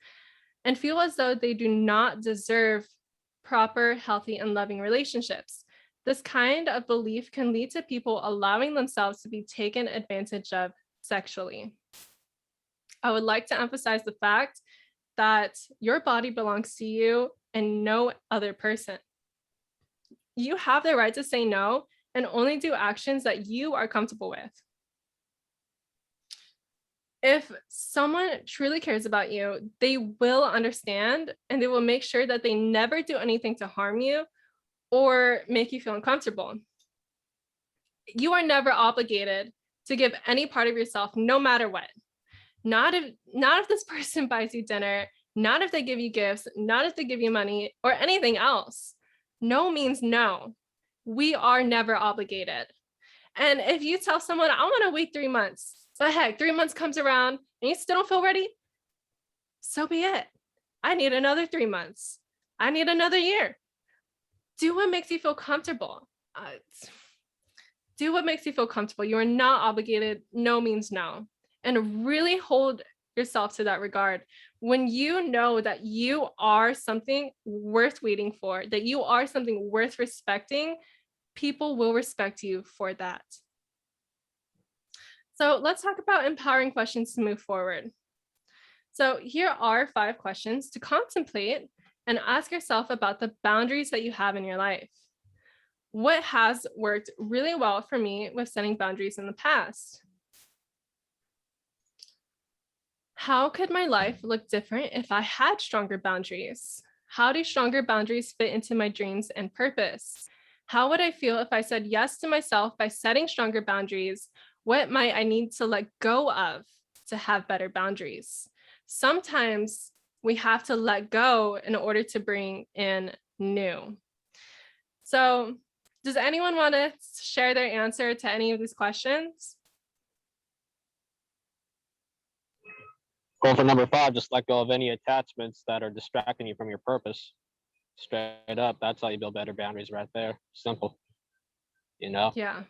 A: and feel as though they do not deserve proper, healthy, and loving relationships. This kind of belief can lead to people allowing themselves to be taken advantage of sexually. I would like to emphasize the fact that your body belongs to you and no other person. You have the right to say no and only do actions that you are comfortable with. If someone truly cares about you, they will understand and they will make sure that they never do anything to harm you or make you feel uncomfortable. You are never obligated to give any part of yourself, no matter what. Not if this person buys you dinner, not if they give you gifts, not if they give you money or anything else. No means no. We are never obligated. And if you tell someone, I want to wait 3 months, but heck, 3 months comes around and you still don't feel ready, so be it. I need another 3 months. I need another year. Do what makes you feel comfortable. Do what makes you feel comfortable. You are not obligated. No means no. And really hold yourself to that regard. When you know that you are something worth waiting for, that you are something worth respecting, people will respect you for that. So let's talk about empowering questions to move forward. So here are 5 questions to contemplate and ask yourself about the boundaries that you have in your life. What has worked really well for me with setting boundaries in the past? How could my life look different if I had stronger boundaries? How do stronger boundaries fit into my dreams and purpose? How would I feel if I said yes to myself by setting stronger boundaries? What might I need to let go of to have better boundaries? Sometimes we have to let go in order to bring in new. So, does anyone want to share their answer to any of these questions?
C: Goal for number 5, just let go of any attachments that are distracting you from your purpose. Straight up, that's how you build better boundaries right there. Simple.
A: Yeah.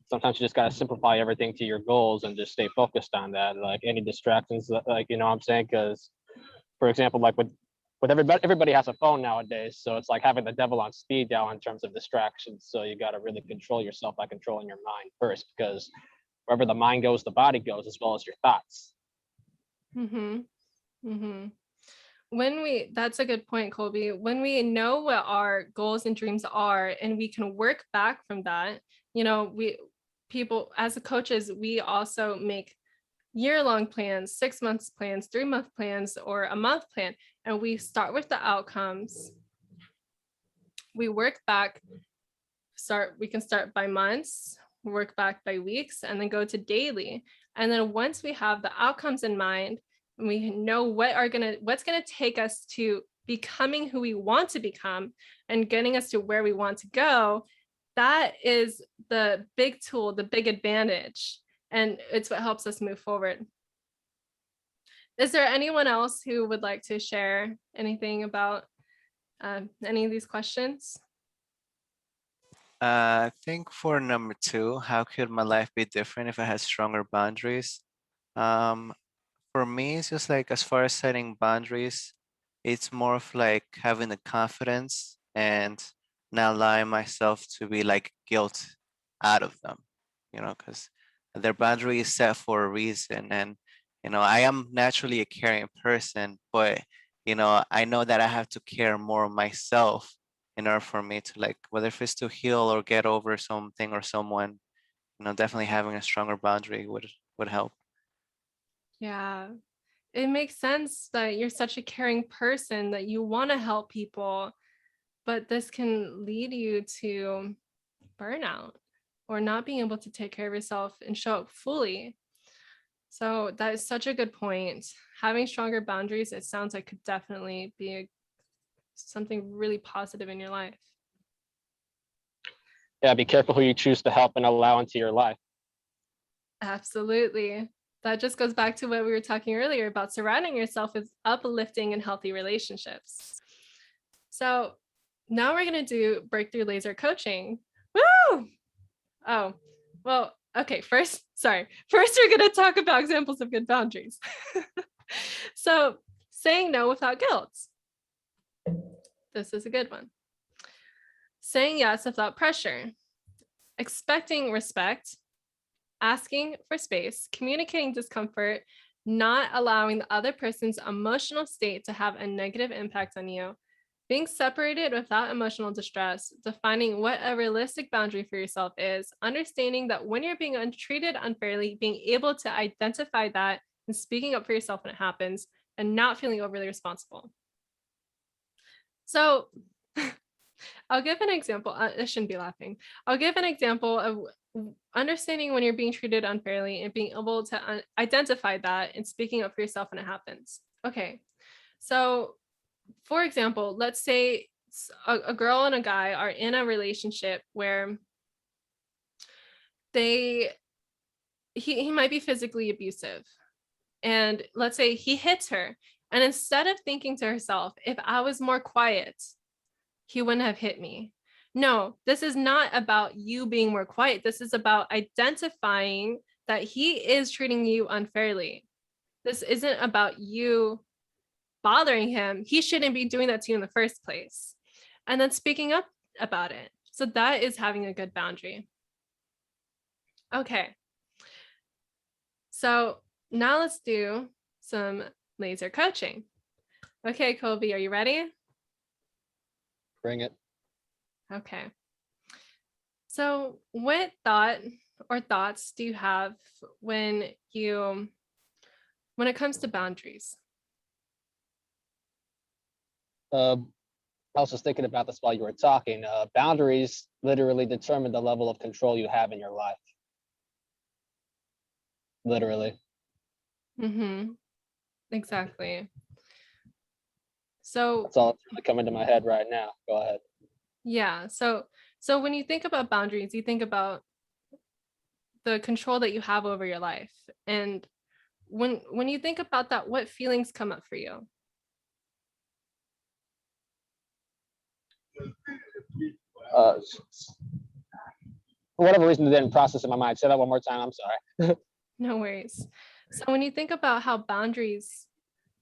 C: Sometimes you just got to simplify everything to your goals and just stay focused on that. Like any distractions, like, what I'm saying? Because, for example, like with everybody has a phone nowadays. So it's like having the devil on speed dial in terms of distractions. So you got to really control yourself by controlling your mind first, because wherever the mind goes, the body goes, as well as your thoughts.
A: Mhm. That's a good point, Colby. When we know what our goals and dreams are and we can work back from that, people as coaches, we also make year-long plans, 6 months plans, 3-month plans, or a month plan, and we start with the outcomes. We work back, we can start by months, work back by weeks, and then go to daily. And then once we have the outcomes in mind, and we know what's gonna take us to becoming who we want to become and getting us to where we want to go, that is the big tool, the big advantage. And it's what helps us move forward. Is there anyone else who would like to share anything about any of these questions?
D: I think for number 2, how could my life be different if I had stronger boundaries? Um, for me, it's just like as far as setting boundaries, it's more of like having the confidence and not allowing myself to be like guilt out of them, because their boundary is set for a reason. And, I am naturally a caring person, but, I know that I have to care more of myself in order for me to like, whether if it's to heal or get over something or someone, definitely having a stronger boundary would help.
A: Yeah, it makes sense that you're such a caring person that you want to help people, but this can lead you to burnout or not being able to take care of yourself and show up fully. So that is such a good point. Having stronger boundaries, it sounds like could definitely be something really positive in your life.
C: Yeah, be careful who you choose to help and allow into your life.
A: Absolutely. That just goes back to what we were talking earlier about surrounding yourself with uplifting and healthy relationships. So now we're going to do breakthrough laser coaching. Woo! Oh, well, okay. First, we're going to talk about examples of good boundaries. So saying no without guilt. This is a good one. Saying yes without pressure. Expecting respect. Asking for space. Communicating discomfort. Not allowing the other person's emotional state to have a negative impact on you. Being separated without emotional distress, defining what a realistic boundary for yourself is, understanding that when you're being treated unfairly, being able to identify that and speaking up for yourself when it happens, and not feeling overly responsible. So I'll give an example. I shouldn't be laughing. I'll give an example of understanding when you're being treated unfairly and being able to identify that and speaking up for yourself when it happens. Okay, so for example, let's say a girl and a guy are in a relationship where he might be physically abusive. And let's say he hits her. And instead of thinking to herself, if I was more quiet, he wouldn't have hit me. No, this is not about you being more quiet. This is about identifying that he is treating you unfairly. This isn't about you bothering him. He shouldn't be doing that to you in the first place. And then speaking up about it. So that is having a good boundary. Okay. So now let's do some laser coaching. Okay, Colby, are you ready?
C: Bring it.
A: Okay. So what thoughts do you have when it comes to boundaries?
C: I was just thinking about this while you were talking. Boundaries literally determine the level of control you have in your life. Literally.
A: Mm-hmm. Exactly. So
C: That's all that's really coming to my head right now. Go ahead.
A: yeah. So when you think about boundaries, you think about the control that you have over your life. And when you think about that, what feelings come up for you?
C: For whatever reason, it didn't process in my mind. Say that one more time. I'm sorry.
A: No worries. So when you think about how boundaries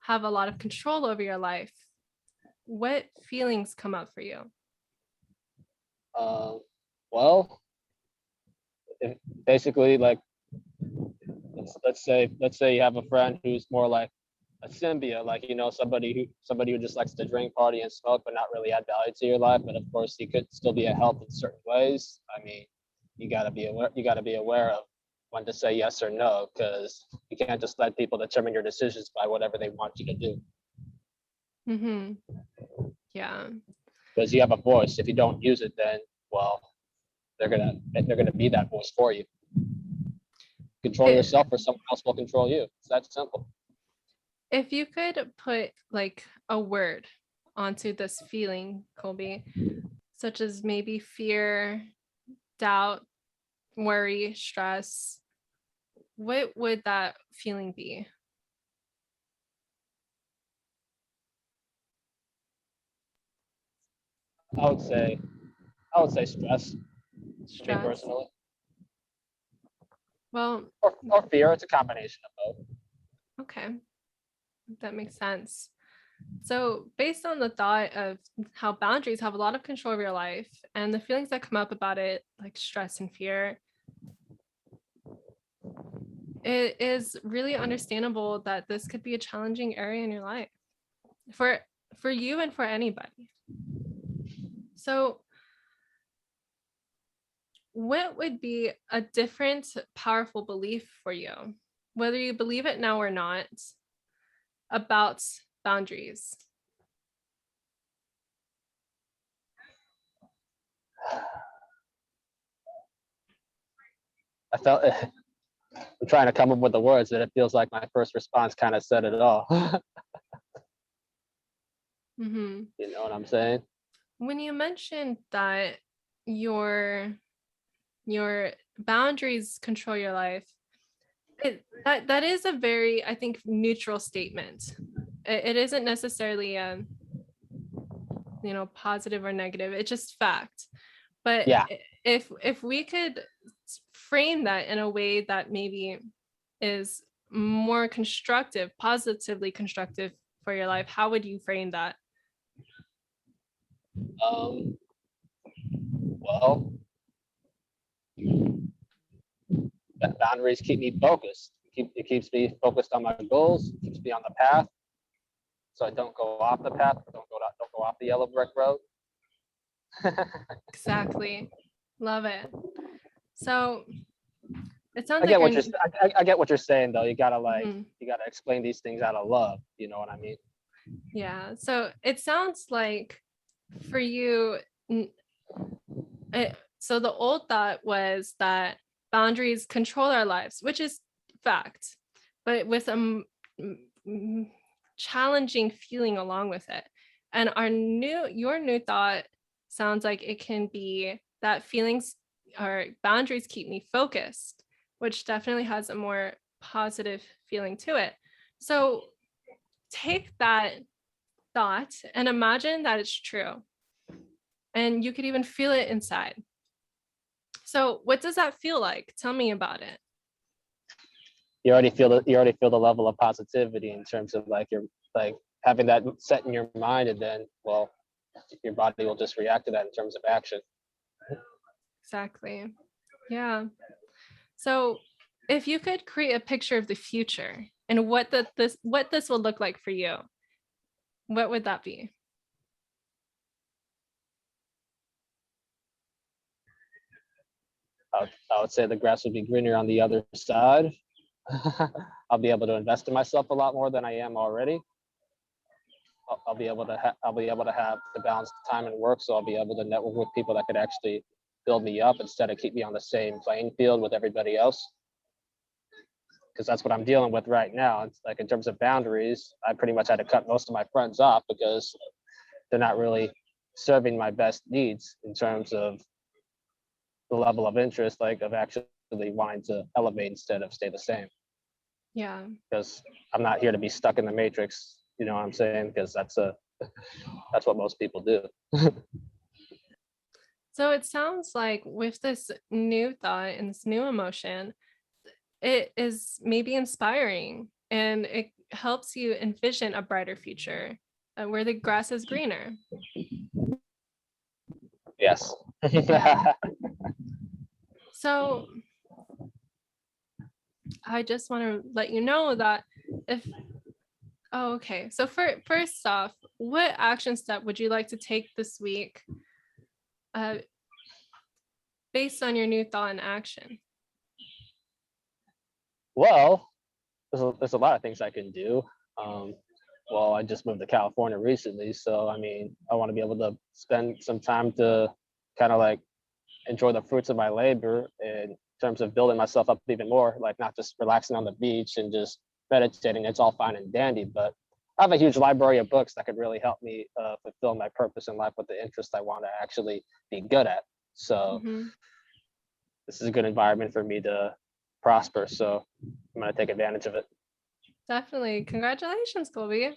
A: have a lot of control over your life, what feelings come up for you?
C: Well, basically, like let's say you have a friend who's more like a symbiote, like, somebody who just likes to drink, party, and smoke, but not really add value to your life. But of course, he could still be a help in certain ways. I mean, you got to be aware. You got to be aware of when to say yes or no, because you can't just let people determine your decisions by whatever they want you to do.
A: Yeah.
C: Because you have a voice. If you don't use it, then well, they're gonna be that voice for you. Control yourself, or someone else will control you. It's that simple.
A: If you could put like a word onto this feeling, Colby, such as maybe fear, doubt, worry, stress, what would that feeling be?
C: I would say stress. Me
A: Stress.
C: personally,
A: Well,
C: or fear. It's a combination of both.
A: okay, that makes sense. So, based on the thought of how boundaries have a lot of control over your life and the feelings that come up about it, like stress and fear, it is really understandable that this could be a challenging area in your life for you and for anybody. So, what would be a different powerful belief for you, whether you believe it now or not, about boundaries?
C: I felt I'm trying to come up with the words, and it feels like my first response kind of said it all. You know what I'm saying?
A: When you mentioned that your boundaries control your life, that is a very, I think, neutral statement. It isn't necessarily positive or negative. It's just fact. But
C: Yeah.
A: if we could frame that in a way that maybe is more constructive, positively constructive for your life, how would you frame that?
C: Well, boundaries keep me focused. It keeps me focused on my goals. It keeps me on the path, so I don't go off the path. Don't go off the yellow brick road.
A: Exactly. Love it. So it sounds
C: I get
A: like
C: I get what you're saying, though. You gotta
A: Mhm.
C: you gotta explain these things out of love. You know what I mean?
A: Yeah. So it sounds like for you, so the old thought was that boundaries control our lives, which is fact, but with a challenging feeling along with it. And your new thought sounds like it can be that feelings or boundaries keep me focused, which definitely has a more positive feeling to it. So take that thought and imagine that it's true. And you could even feel it inside. So what does that feel like? Tell me about it.
C: You already feel the level of positivity in terms of you're having that set in your mind, and then your body will just react to that in terms of action.
A: Exactly. Yeah. So if you could create a picture of the future and what this will look like for you, what would that be?
C: I would say the grass would be greener on the other side. I'll be able to invest in myself a lot more than I am already. I'll be able to have the balanced time and work, so I'll be able to network with people that could actually build me up instead of keep me on the same playing field with everybody else. Because that's what I'm dealing with right now. It's like, in terms of boundaries, I pretty much had to cut most of my friends off because they're not really serving my best needs in terms of the level of interest, of actually wanting to elevate instead of stay the same.
A: Yeah.
C: Because I'm not here to be stuck in the matrix. You know what I'm saying? Because that's what most people do.
A: So it sounds like with this new thought and this new emotion, it is maybe inspiring and it helps you envision a brighter future where the grass is greener.
C: Yes.
A: Yeah. So I just want to let you know that if Oh, okay. So first off, what action step would you like to take this week uh, based on your new thought and action?
C: Well, there's a lot of things I can do. Well, I just moved to California recently, so I mean, I want to be able to spend some time to kind of like enjoy the fruits of my labor in terms of building myself up even more, like not just relaxing on the beach and just meditating. It's all fine and dandy, but I have a huge library of books that could really help me fulfill my purpose in life with the interest I want to actually be good at. So
A: Mhm.
C: this is a good environment for me to prosper. So I'm going to take advantage of it.
A: Definitely. Congratulations, Colby.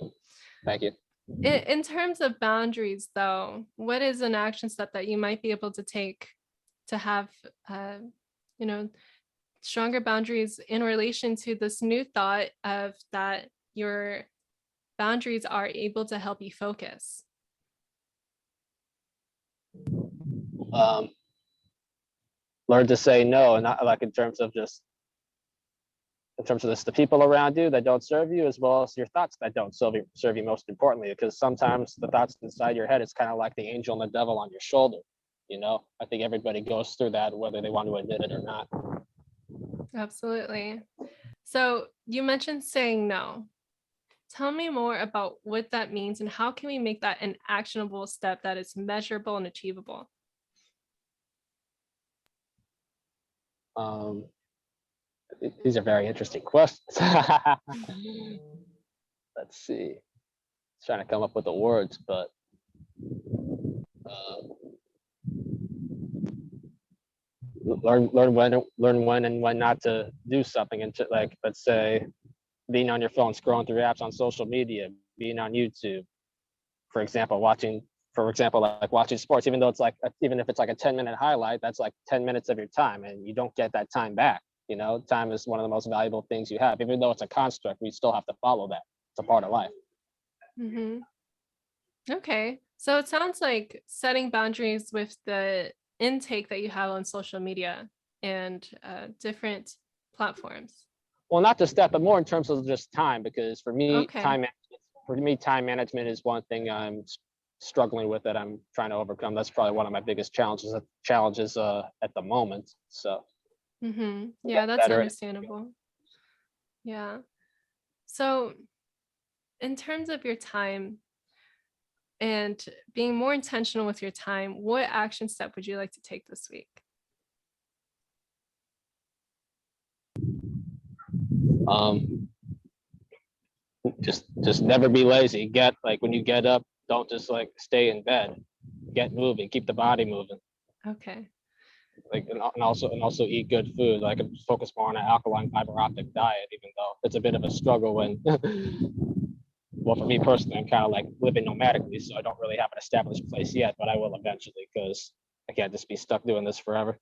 C: Thank you.
A: In terms of boundaries, though, what is an action step that you might be able to take to have, you know, stronger boundaries in relation to this new thought of that your boundaries are able to help you focus?
C: Learn to say no, and not like in terms of just in terms of this, the people around you that don't serve you, as well as your thoughts that don't serve you most importantly, because sometimes the thoughts inside your head, it's kind of like the angel and the devil on your shoulder. You know, I think everybody goes through that, whether they want to admit it or not.
A: Absolutely. So you mentioned saying no. Tell me more about what that means and how can we make that an actionable step that is measurable and achievable?
C: Um, these are very interesting questions. Let's see. Trying to come up with the words, but learn when and when not to do something. And like, let's say, being on your phone, scrolling through apps on social media, being on YouTube, for example, like watching sports, even though it's like, even if it's like a 10-minute highlight, that's like 10 minutes of your time and you don't get that time back. You know, time is one of the most valuable things you have. Even though it's a construct, we still have to follow that. It's a part of life.
A: Mm-hmm. Okay. So it sounds like setting boundaries with the intake that you have on social media and different platforms.
C: Well, not just that, but more in terms of just time, because
A: Okay.
C: time management is one thing I'm struggling with that I'm trying to overcome. That's probably one of my biggest challenges at the moment. So
A: Mm-hmm.
C: get
A: Yeah, that's
C: better.
A: understandable. Yeah. So in terms of your time and being more intentional with your time, what action step would you like to take this week?
C: Um, just never be lazy. Get like when you get up, don't just like stay in bed. Get moving. Keep the body moving.
A: Okay.
C: Like and also eat good food. Like focus more on an alkaline fiber optic diet, even though it's a bit of a struggle when. Well, for me personally, I'm kind of like living nomadically, so I don't really have an established place yet, but I will eventually because I can't just be stuck doing this forever.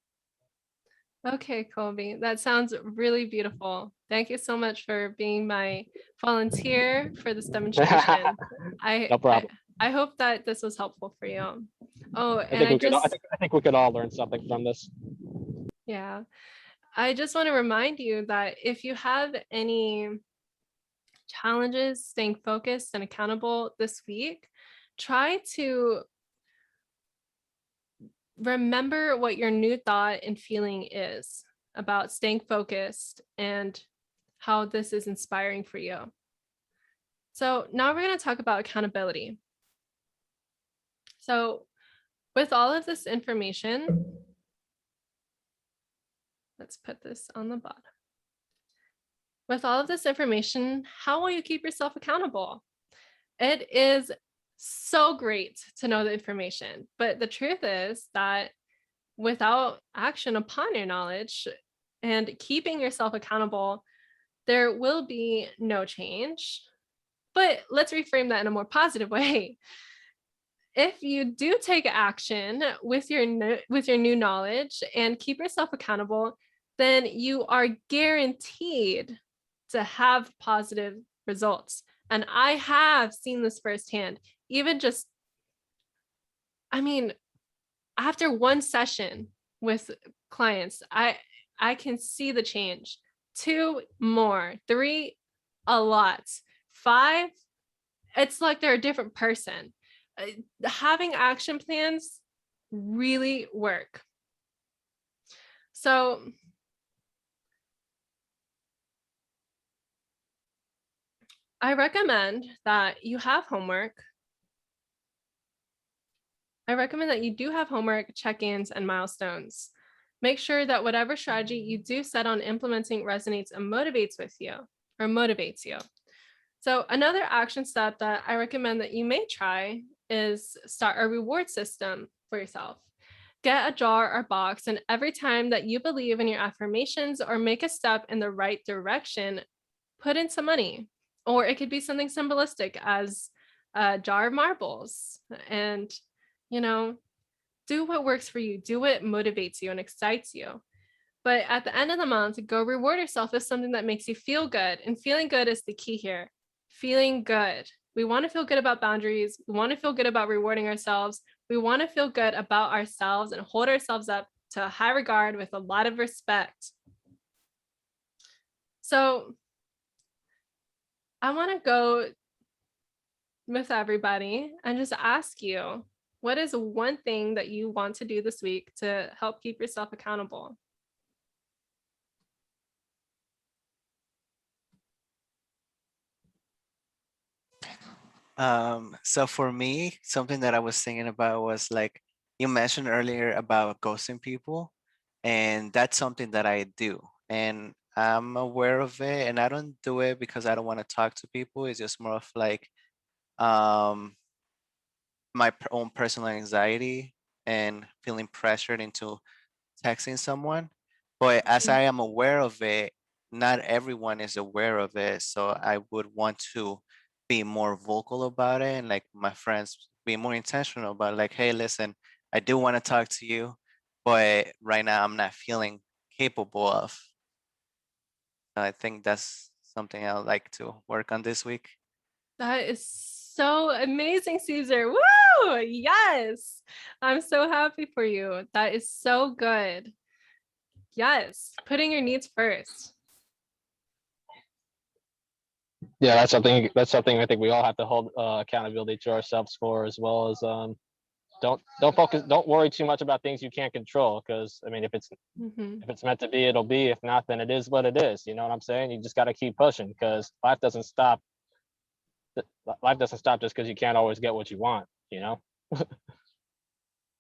A: Okay, Colby. That sounds really beautiful. Thank you so much for being my volunteer for this demonstration. I,
C: No
A: I
C: problem.
A: I hope that this was helpful for you. Oh,
C: I
A: and
C: think I think we could all learn something from this.
A: yeah, I just want to remind you that if you have any challenges staying focused and accountable this week, try to remember what your new thought and feeling is about staying focused and how this is inspiring for you. So now we're going to talk about accountability. So with all of this information, let's put this on the bottom. With all of this information, how will you keep yourself accountable? It is so great to know the information, but the truth is that without action upon your knowledge and keeping yourself accountable, there will be no change. But let's reframe that in a more positive way. If you do take action with your new knowledge and keep yourself accountable, then you are guaranteed to have positive results. And I have seen this firsthand. Even just, I mean, after one session with clients, I can see the change. 2 more, 3 a lot, 5 it's like they're a different person. Having action plans really work. So I recommend that you have homework. I recommend that you do have homework, check-ins, and milestones. Make sure that whatever strategy you do set on implementing resonates and motivates with you or motivates you. So another action step that I recommend that you may try is start a reward system for yourself. Get a jar or box, and every time that you believe in your affirmations or make a step in the right direction, put in some money. Or it could be something symbolistic as a jar of marbles. And, you know, do what works for you, do what motivates you and excites you. But at the end of the month, go reward yourself with something that makes you feel good. And feeling good is the key here. Feeling good. We want to feel good about boundaries. We want to feel good about rewarding ourselves. We want to feel good about ourselves and hold ourselves up to a high regard with a lot of respect. So I want to go with everybody and just ask you, what is one thing that you want to do this week to help keep yourself accountable?
D: So for me, something that I was thinking about was like you mentioned earlier about ghosting people, and that's something that I do, and I'm aware of it, and I don't do it because I don't want to talk to people. It's just more of like um my own personal anxiety and feeling pressured into texting someone. But as I am aware of it, not everyone is aware of it. So I would want to be more vocal about it, and like my friends be more intentional about like, hey, listen, I do want to talk to you, but right now I'm not feeling capable of. So I think that's something I'd like to work on this week.
A: That is so amazing, Caesar. Woo! Yes. I'm so happy for you. That is so good. Yes. Putting your needs first.
C: Yeah, that's something I think we all have to hold accountability to ourselves for, as well as don't worry too much about things you can't control, because I mean, if it's meant to be, it'll be. If not, then it is what it is. You know what I'm saying? You just got to keep pushing, because life doesn't stop. Life doesn't stop just because you can't always get what you want, you know.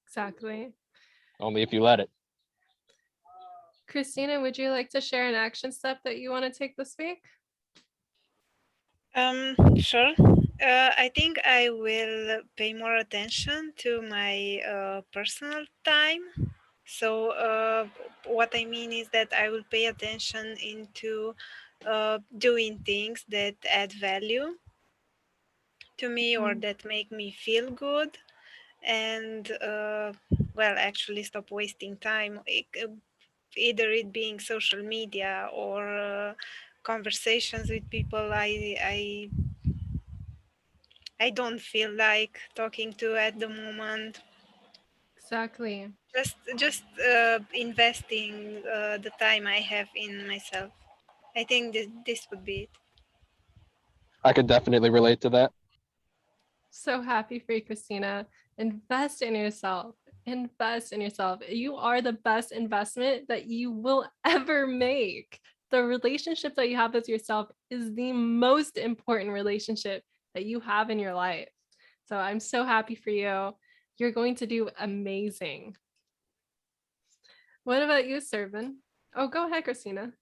A: Exactly.
C: Only if you let it.
A: Christina, would you like to share an action step that you want to take this week?
E: Sure. I think I will pay more attention to my personal time. So what I mean is that I will pay attention into doing things that add value to me or that make me feel good, and well, actually stop wasting time. Either it being social media or conversations with people I don't feel like talking to at the moment.
A: Exactly.
E: Just investing the time I have in myself. I think this would be it.
C: I could definitely relate to that.
A: So happy for you, Christina. Invest in yourself. Invest in yourself. You are the best investment that you will ever make. The relationship that you have with yourself is the most important relationship that you have in your life. So I'm so happy for you. You're going to do amazing. What about you, Servan? Oh, go ahead, Christina.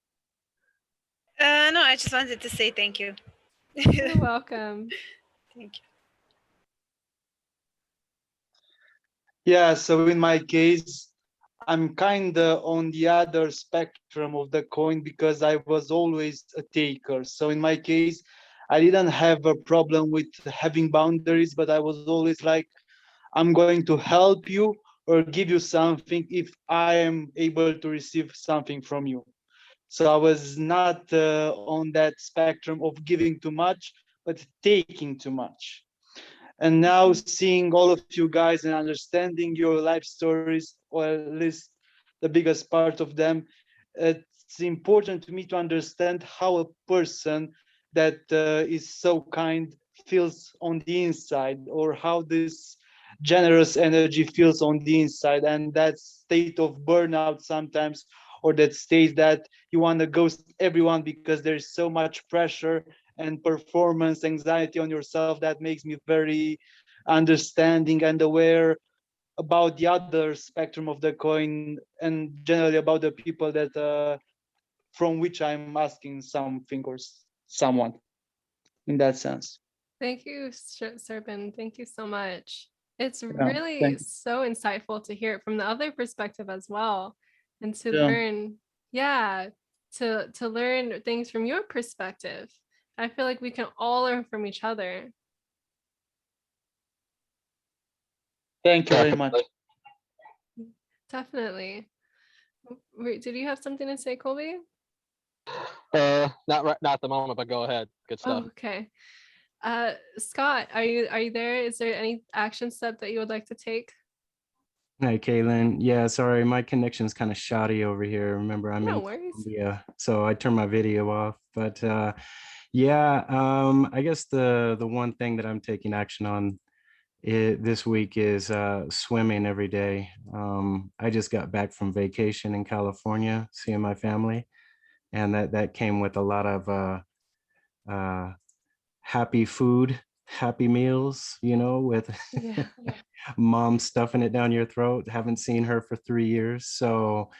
E: No, I just wanted to say thank you.
A: You're welcome.
E: Thank you.
F: Yeah, so in my case, I'm kind of on the other spectrum of the coin, because I was always a taker. So in my case, I didn't have a problem with having boundaries, but I was always like, I'm going to help you or give you something if I am able to receive something from you. So I was not on that spectrum of giving too much, but taking too much. And now seeing all of you guys and understanding your life stories, or at least the biggest part of them, it's important to me to understand how a person that is so kind feels on the inside, or how this generous energy feels on the inside, and that state of burnout sometimes, or that state that you want to ghost everyone because there's so much pressure and performance anxiety on yourself. That makes me very understanding and aware about the other spectrum of the coin, and generally about the people that from which I'm asking something or someone, in that sense.
A: Thank you, Serpin. Thank you so much. It's
F: Yeah,
A: really so insightful to hear it from the other perspective as well, and to
F: Yeah.
A: learn, yeah, to learn things from your perspective. I feel like we can all learn from each other.
F: Thank you very much.
A: Definitely. Wait, did you have something to say, Colby?
C: Not at the moment, but go ahead. Good stuff.
A: Oh, okay. Scott, are you there? Is there any action step that you would like to take?
B: Hi, Kaelin. Yeah, sorry, my connection's kind of shoddy over here. Remember, I'm
A: No
B: in
A: worries.
B: Colombia, so I turned my video off. But yeah, I guess the one thing that I'm taking action on this week is swimming every day. I just got back from vacation in California, seeing my family, and that came with a lot of uh, happy food, happy meals, with
A: Yeah.
B: mom stuffing it down your throat. Haven't seen her for 3 years. So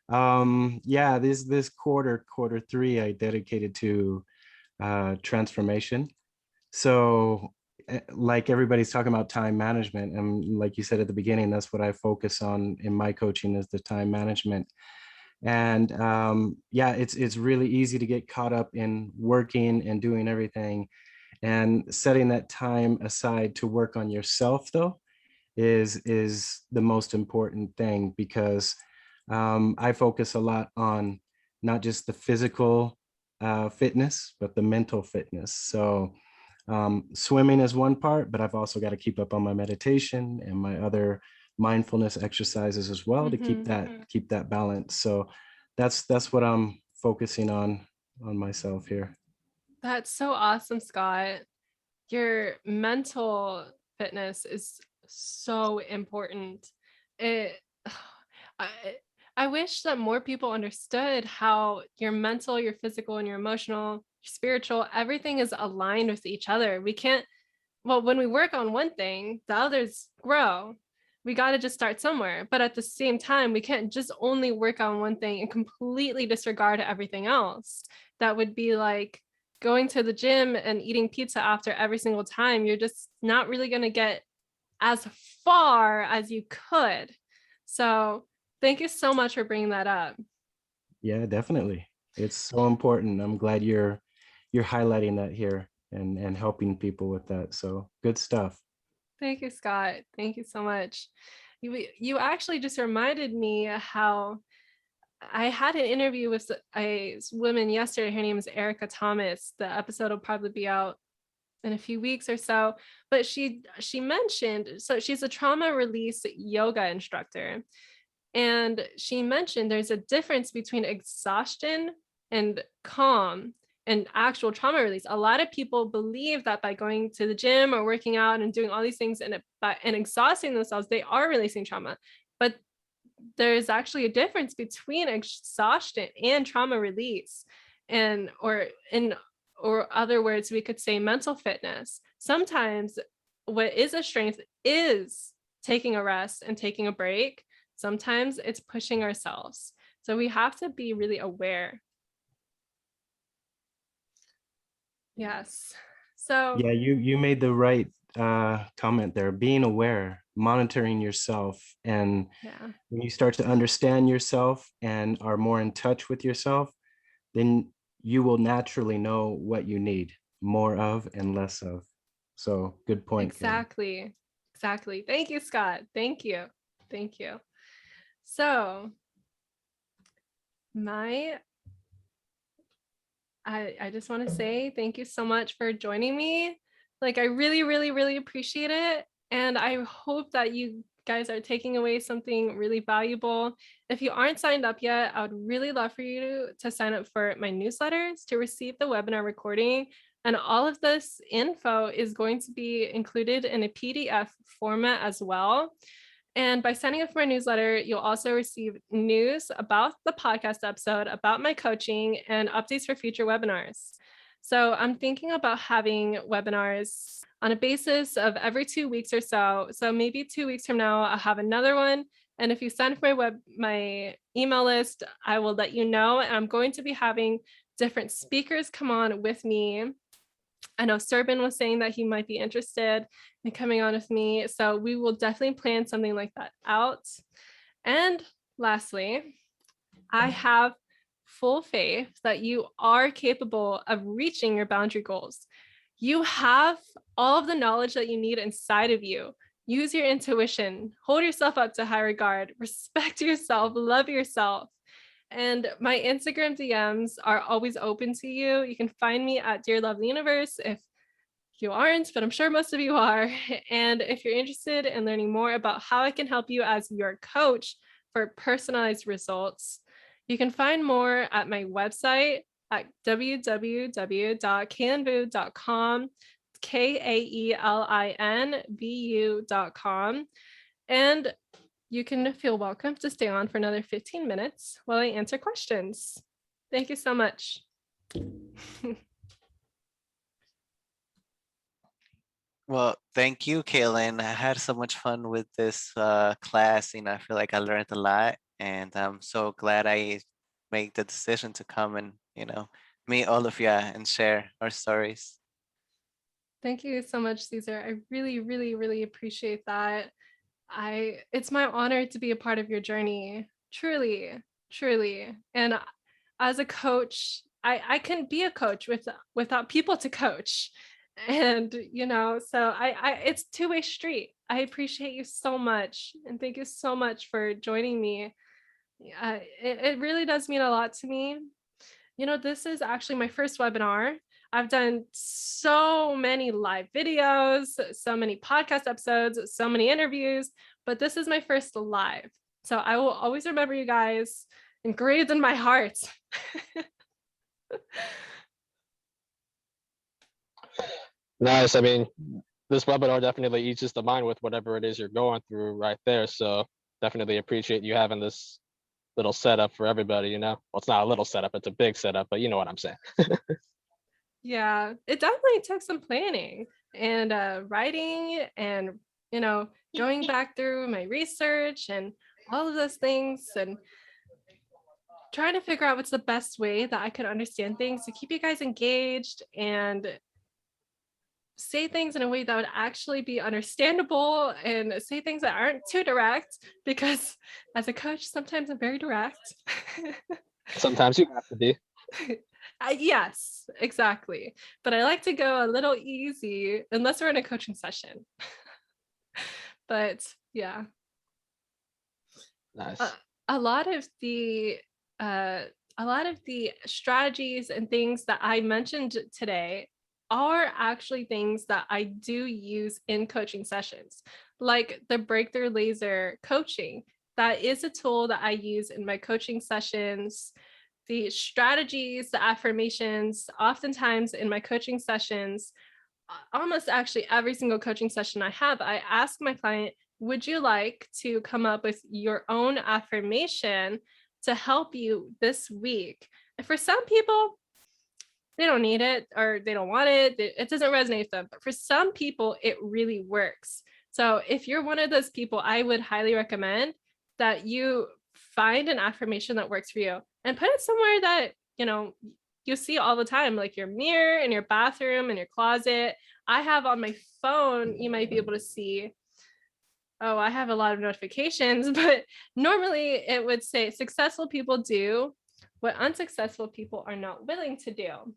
B: yeah, this quarter three, I dedicated to transformation. So like everybody's talking about time management, and like you said at the beginning, that's what I focus on in my coaching, is the time management. And yeah, it's really easy to get caught up in working and doing everything, and setting that time aside to work on yourself though is the most important thing, because I focus a lot on not just the physical fitness, but the mental fitness. So swimming is one part, but I've also got to keep up on my meditation and my other mindfulness exercises as well, to keep that balance. So that's what I'm focusing on myself here.
A: That's so awesome, Scott. Your mental fitness is so important. It, I, I wish that more people understood how your mental, your physical, and your emotional, your spiritual, everything is aligned with each other. We can't, well, when we work on one thing, the others grow. We got to just start somewhere. But at the same time, we can't just only work on one thing and completely disregard everything else. That would be like going to the gym and eating pizza after every single time. You're just not really going to get as far as you could. So thank you so much for bringing that up.
B: Yeah, definitely. It's so important. I'm glad you're highlighting that here and helping people with that. So good stuff.
A: Thank you, Scott. Thank you so much. You actually just reminded me how I had an interview with a woman yesterday. Her name is Erica Thomas. The episode will probably be out in a few weeks or so. But she mentioned, so she's a trauma release yoga instructor. And she mentioned there's a difference between exhaustion and calm and actual trauma release. A lot of people believe that by going to the gym or working out and doing all these things and exhausting themselves, they are releasing trauma. But there's actually a difference between exhaustion and trauma release. And or other words, we could say mental fitness. Sometimes what is a strength is taking a rest and taking a break. Sometimes it's pushing ourselves. So we have to be really aware. Yes. So
B: Yeah, you made the right comment there. Being aware, monitoring yourself, and
A: yeah,
B: when you start to understand yourself and are more in touch with yourself, then you will naturally know what you need more of and less of. So good point, Kaelin.
A: exactly. Thank you, Scott. Thank you. So I just want to say thank you so much for joining me. Like, I really, really, really appreciate it. And I hope that you guys are taking away something really valuable. If you aren't signed up yet, I would really love for you to sign up for my newsletters to receive the webinar recording And all of this info is going to be included in a PDF format as well. And by signing up for my newsletter, you'll also receive news about the podcast episode, about my coaching, and updates for future webinars. So I'm thinking about having webinars on a basis of every 2 weeks or so. So maybe 2 weeks from now, I'll have another one. And if you sign up for my email list, I will let you know. And I'm going to be having different speakers come on with me. I know Serban was saying that he might be interested in coming on with me. So we will definitely plan something like that out. And lastly, I have full faith that you are capable of reaching your boundary goals. You have all of the knowledge that you need inside of you. Use your intuition, hold yourself up to high regard, respect yourself, love yourself. And my Instagram DMs are always open to you. You can find me at Dear Lovely Universe if you aren't, but I'm sure most of you are. And if you're interested in learning more about how I can help you as your coach for personalized results, you can find more at my website at www.kaelinvu.com, KAELINVU.com. And you can feel welcome to stay on for another 15 minutes while I answer questions. Thank you so much.
D: Well, thank you, Kaylin. I had so much fun with this class. I feel like I learned a lot, and I'm so glad I made the decision to come and, meet all of you and share our stories.
A: Thank you so much, Caesar. I really, really, really appreciate that. It's my honor to be a part of your journey. Truly, truly. And as a coach, I can be a coach without people to coach. And so it's two-way street. I appreciate you so much, and thank you so much for joining me. It really does mean a lot to me. This is actually my first webinar. I've done so many live videos, so many podcast episodes, so many interviews, but this is my first live. So I will always remember you guys engraved in my heart.
C: Nice. I mean, this webinar definitely eases the mind with whatever it is you're going through right there. So definitely appreciate you having this little setup for everybody, Well, it's not a little setup, it's a big setup, but you know what I'm saying.
A: Yeah, it definitely took some planning and writing and, going back through my research and all of those things and trying to figure out what's the best way that I could understand things to keep you guys engaged and say things in a way that would actually be understandable and say things that aren't too direct, because as a coach, sometimes I'm very direct.
C: Sometimes you have to be.
A: Yes, exactly. But I like to go a little easy unless we're in a coaching session. But yeah.
C: Nice.
A: A lot of the strategies and things that I mentioned today are actually things that I do use in coaching sessions, like the breakthrough laser coaching. That is a tool that I use in my coaching sessions. The strategies, the affirmations, oftentimes in my coaching sessions, almost actually every single coaching session I have, I ask my client, would you like to come up with your own affirmation to help you this week? And for some people, they don't need it or they don't want it. It doesn't resonate with them. But for some people, it really works. So if you're one of those people, I would highly recommend that you find an affirmation that works for you and put it somewhere that, you see all the time, like your mirror, in your bathroom, in your closet. I have on my phone, you might be able to see, I have a lot of notifications, but normally it would say successful people do what unsuccessful people are not willing to do.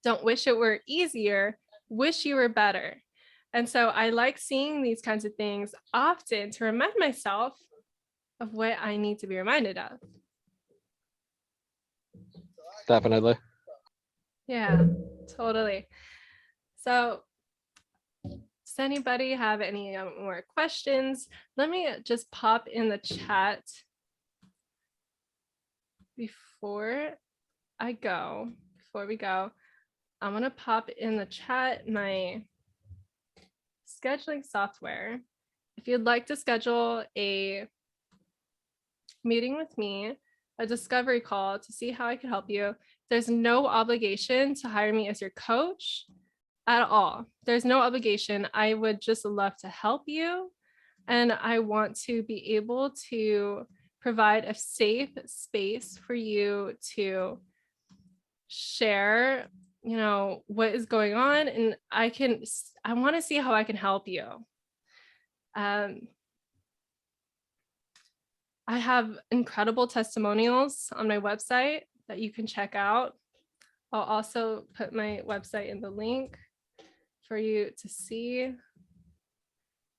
A: Don't wish it were easier, wish you were better. And so I like seeing these kinds of things often to remind myself of what I need to be reminded of.
C: Definitely.
A: Yeah, totally. So does anybody have any more questions? Let me just pop in the chat before we go. I'm gonna pop in the chat my scheduling software. If you'd like to schedule a meeting with me, a discovery call to see how I can help you, there's no obligation to hire me as your coach at all. There's no obligation. I would just love to help you. And I want to be able to provide a safe space for you to share, you know, what is going on. And I want to see how I can help you. I have incredible testimonials on my website that you can check out. I'll also put my website in the link for you to see.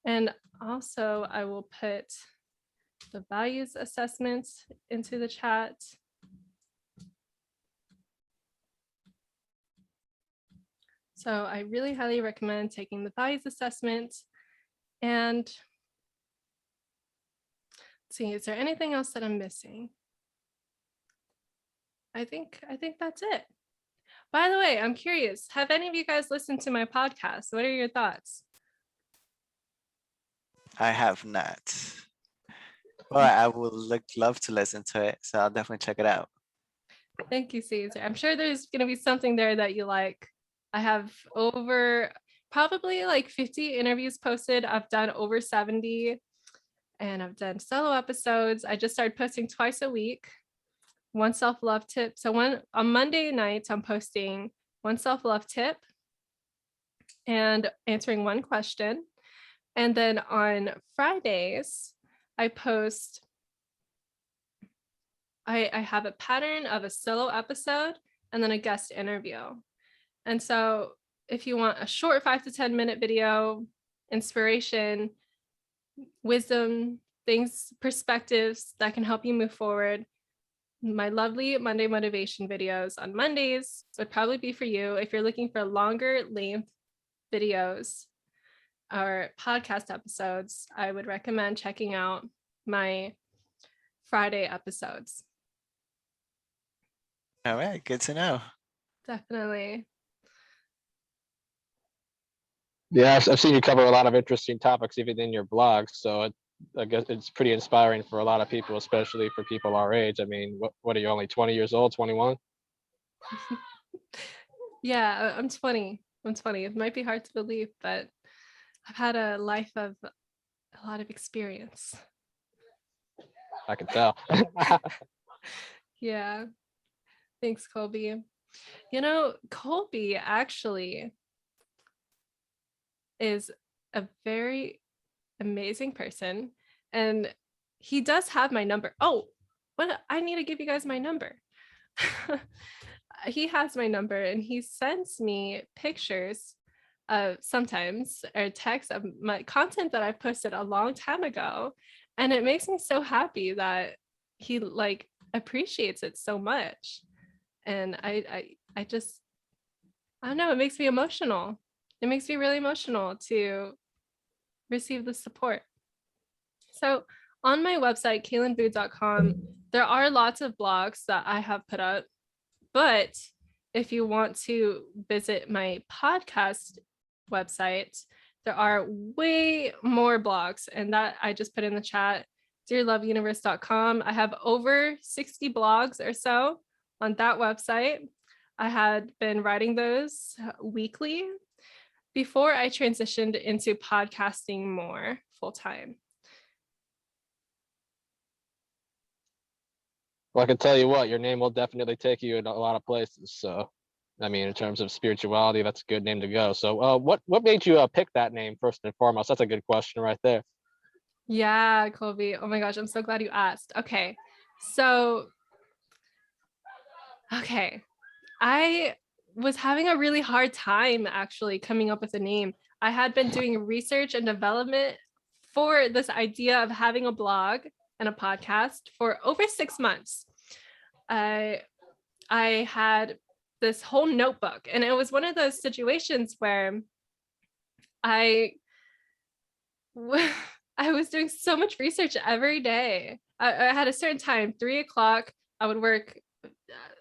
A: And also I will put the values assessment into the chat. So I really highly recommend taking the values assessment. And let's see, is there anything else that I'm missing? I think that's it. By the way, I'm curious, have any of you guys listened to my podcast? What are your thoughts?
D: I have not. Well, I would love to listen to it, so I'll definitely check it out.
A: Thank you, Caesar. I'm sure there's going to be something there that you like. I have over probably like 50 interviews posted. I've done over 70, and I've done solo episodes. I just started posting twice a week. One self-love tip. So on Monday nights, I'm posting one self-love tip and answering one question. And then on Fridays, I post, I have a pattern of a solo episode and then a guest interview. And so if you want a short 5 to 10 minute video, inspiration, wisdom, things, perspectives that can help you move forward, my lovely Monday motivation videos on Mondays would probably be for you. If you're looking for longer length videos or podcast episodes, I would recommend checking out my Friday episodes.
D: All right, good to know.
A: Definitely.
C: Yeah, I've seen you cover a lot of interesting topics even in your blog. So I guess it's pretty inspiring for a lot of people, especially for people our age. I mean, what are you, only 20 years old, 21?
A: Yeah, I'm 20. It might be hard to believe, but I've had a life of a lot of experience.
C: I can tell.
A: Yeah. Thanks, Colby. You know, Colby actually is a very amazing person, and he does have my number. Oh, what? I need to give you guys my number. He has my number, and he sends me pictures sometimes, or text of my content that I posted a long time ago, and it makes me so happy that he like appreciates it so much. And I just, I don't know, it makes me emotional. It makes me really emotional to receive the support. So on my website, kaelinvu.com, there are lots of blogs that I have put up, but if you want to visit my podcast website, there are way more blogs, and that I just put in the chat, dearloveuniverse.com. I have over 60 blogs or so on that website. I had been writing those weekly before I transitioned into podcasting more full time.
C: Well, I can tell you what, your name will definitely take you in a lot of places. So, I mean, in terms of spirituality, that's a good name to go. So, what made you pick that name first and foremost? That's a good question right there.
A: Yeah, Colby. Oh my gosh, I'm so glad you asked. Okay, so, I was having a really hard time actually coming up with a name. I had been doing research and development for this idea of having a blog and a podcast for over 6 months. I had this whole notebook, and it was one of those situations where I was doing so much research every day. I had a certain time, 3 o'clock, I would work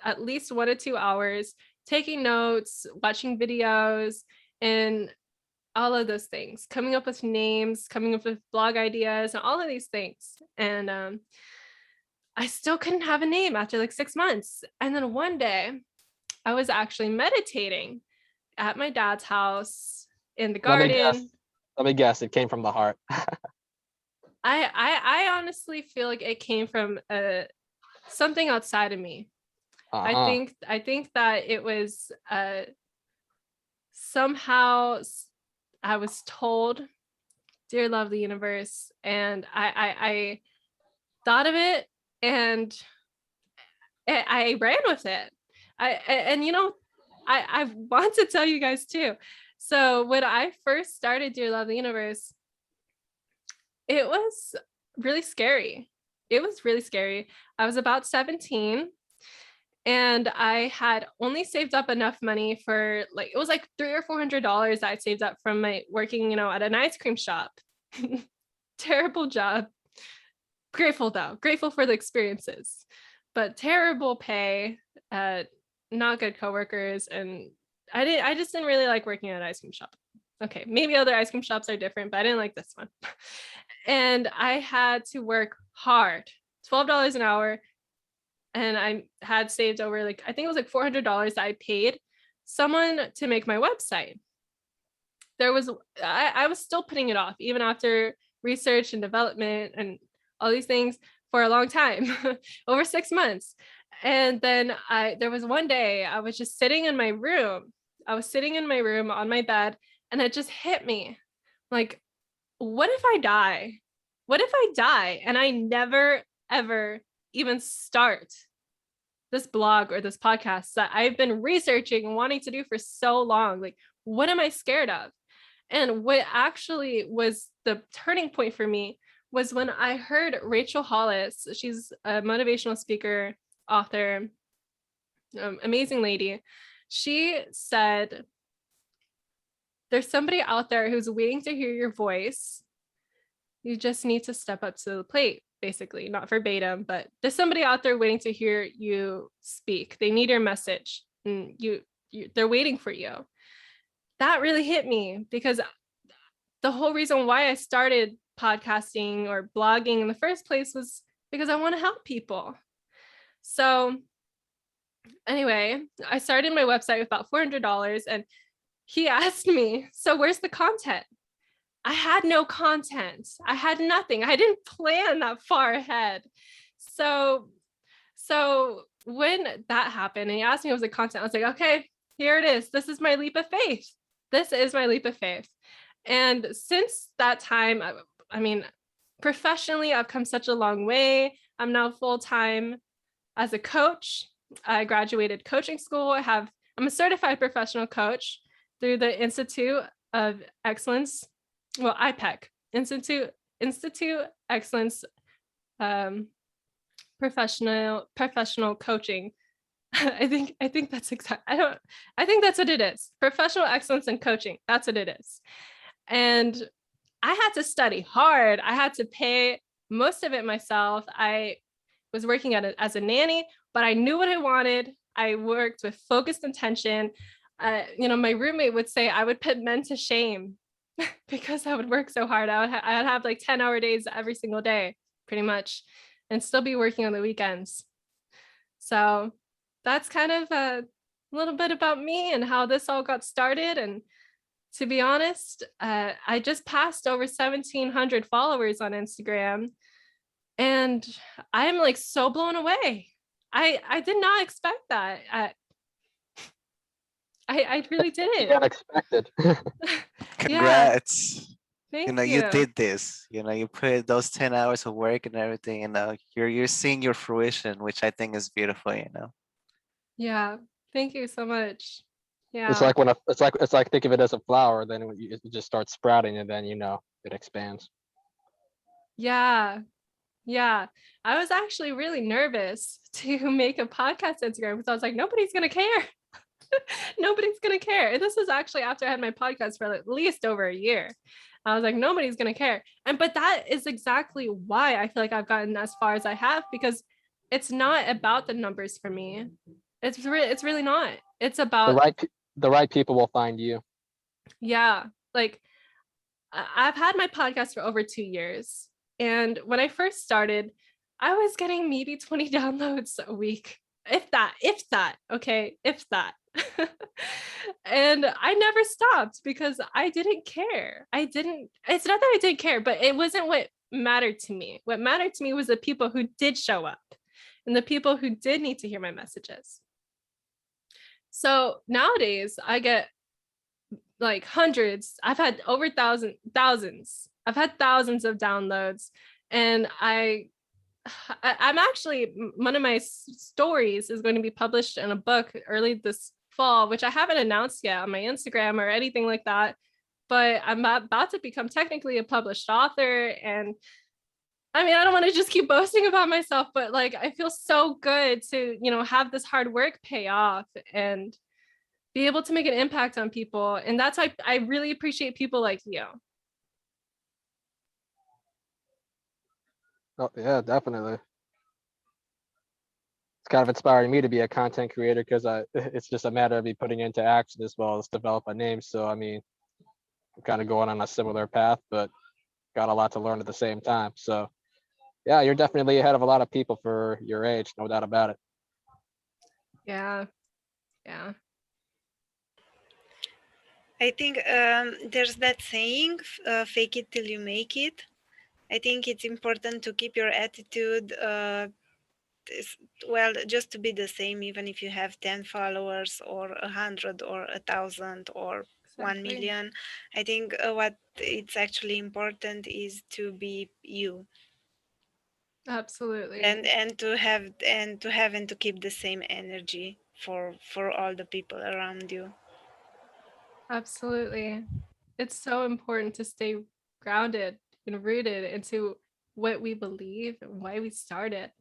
A: at least 1 to 2 hours taking notes, watching videos, and all of those things, coming up with names, coming up with blog ideas, and all of these things. And I still couldn't have a name after like 6 months. And then one day I was actually meditating at my dad's house in the garden.
C: Let me guess. It came from the heart.
A: I honestly feel like it came from something outside of me. I think that it was somehow I was told, dear lovely universe, and I thought of it and I ran with it. I want to tell you guys too. So when I first started Dear Lovely Universe, it was really scary. It was really scary. I was about 17 and I had only saved up enough money for like, it was like $300 or $400 I saved up from my working, at an ice cream shop. Terrible job. Grateful though, grateful for the experiences, but terrible pay, not good coworkers. And I just didn't really like working at an ice cream shop. Okay, maybe other ice cream shops are different, but I didn't like this one. And I had to work hard, $12 an hour. And I had saved over I think it was like $400 that I paid someone to make my website. I was still putting it off even after research and development and all these things for a long time, over 6 months. And then there was one day I was just sitting in my room. I was sitting in my room on my bed and it just hit me like, what if I die? What if I die and I never, ever even start this blog or this podcast that I've been researching and wanting to do for so long? Like, what am I scared of? And what actually was the turning point for me was when I heard Rachel Hollis. She's a motivational speaker, author, amazing lady. She said, there's somebody out there who's waiting to hear your voice. You just need to step up to the plate, basically, not verbatim, but there's somebody out there waiting to hear you speak. They need your message and they're waiting for you. That really hit me because the whole reason why I started podcasting or blogging in the first place was because I want to help people. So anyway, I started my website with about $400 and he asked me, so where's the content? I had no content. I had nothing. I didn't plan that far ahead. So when that happened and he asked me what was the content, I was like, okay, here it is. This is my leap of faith. This is my leap of faith. And since that time, I mean, professionally, I've come such a long way. I'm now full-time as a coach. I graduated coaching school. I'm a certified professional coach through the Institute of Excellence. Well, IPEC, Institute Excellence professional coaching. I think that's exact. I think that's what it is. Professional excellence in coaching. That's what it is. And I had to study hard. I had to pay most of it myself. I was working as a nanny, but I knew what I wanted. I worked with focused intention. My roommate would say I would put men to shame because I would work so hard. I'd have like 10-hour days every single day, pretty much, and still be working on the weekends. So that's kind of a little bit about me and how this all got started. And to be honest, I just passed over 1,700 followers on Instagram, and I'm like so blown away. I did not expect that. I really didn't.
C: Unexpected.
D: Congrats.
A: Thank
D: You did this. You put those 10 hours of work and everything, you're seeing your fruition, which I think is beautiful.
A: Yeah, thank you so much. Yeah,
C: It's like think of it as a flower, then it just starts sprouting, and then it expands.
A: yeah. I was actually really nervous to make a podcast Instagram because I was like, nobody's gonna care. Nobody's gonna care. And this was actually after I had my podcast for at least over a year. I was like, nobody's gonna care. But that is exactly why I feel like I've gotten as far as I have, because it's not about the numbers for me. It's really not. It's
C: The
A: about,
C: right people will find you.
A: yeah, like I've had my podcast for over 2 years. And when I first started, I was getting maybe 20 downloads a week. If that, okay, if that. And I never stopped because I didn't care. It's not that I didn't care, but it wasn't what mattered to me. What mattered to me was the people who did show up and the people who did need to hear my messages. So nowadays I get like hundreds. I've had over thousands. I've had thousands of downloads, and I'm actually, one of my stories is going to be published in a book early this fall, which I haven't announced yet on my Instagram or anything like that. But I'm about to become technically a published author, and I mean, I don't want to just keep boasting about myself, but like I feel so good to, have this hard work pay off and be able to make an impact on people. And that's why I really appreciate people like you.
C: Oh, yeah, definitely. It's kind of inspiring me to be a content creator because it's just a matter of me putting into action as well as develop a name. So I mean, I'm kind of going on a similar path, but got a lot to learn at the same time. So yeah, you're definitely ahead of a lot of people for your age, no doubt about it.
A: Yeah. Yeah.
E: I think there's that saying, fake it till you make it. I think it's important to keep your attitude, well, just to be the same, even if you have 10 followers or 100 or 1,000 or 1
A: Exactly.
E: million. I think what it's actually important is to be you.
A: Absolutely.
E: And to keep the same energy for all the people around you.
A: Absolutely. It's so important to stay grounded and rooted into what we believe and why we started.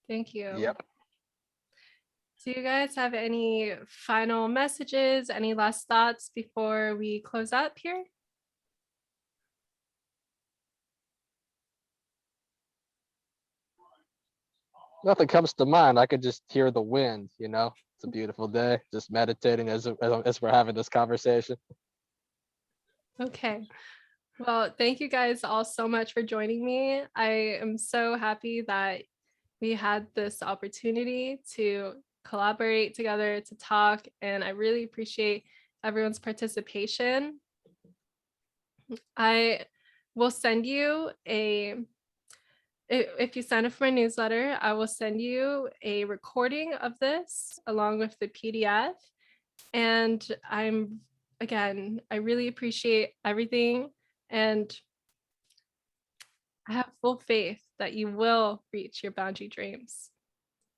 A: Thank you.
C: Yep.
A: Do you guys have any final messages, any last thoughts before we close up here?
C: Nothing comes to mind. I could just hear the wind, It's a beautiful day, just meditating as we're having this conversation.
A: Okay. Well, thank you guys all so much for joining me. I am so happy that we had this opportunity to collaborate together, to talk, and I really appreciate everyone's participation. I will send you if you sign up for my newsletter, I will send you a recording of this along with the PDF. And I really appreciate everything. And I have full faith that you will reach your boundary dreams.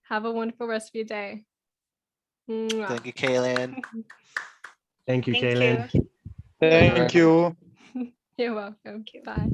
A: Have a wonderful rest of your day. Mwah.
D: Thank you, Kaelin.
B: Thank you,
E: Thank
B: Kaelin.
E: you.
F: Thank you.
A: You're welcome. Bye.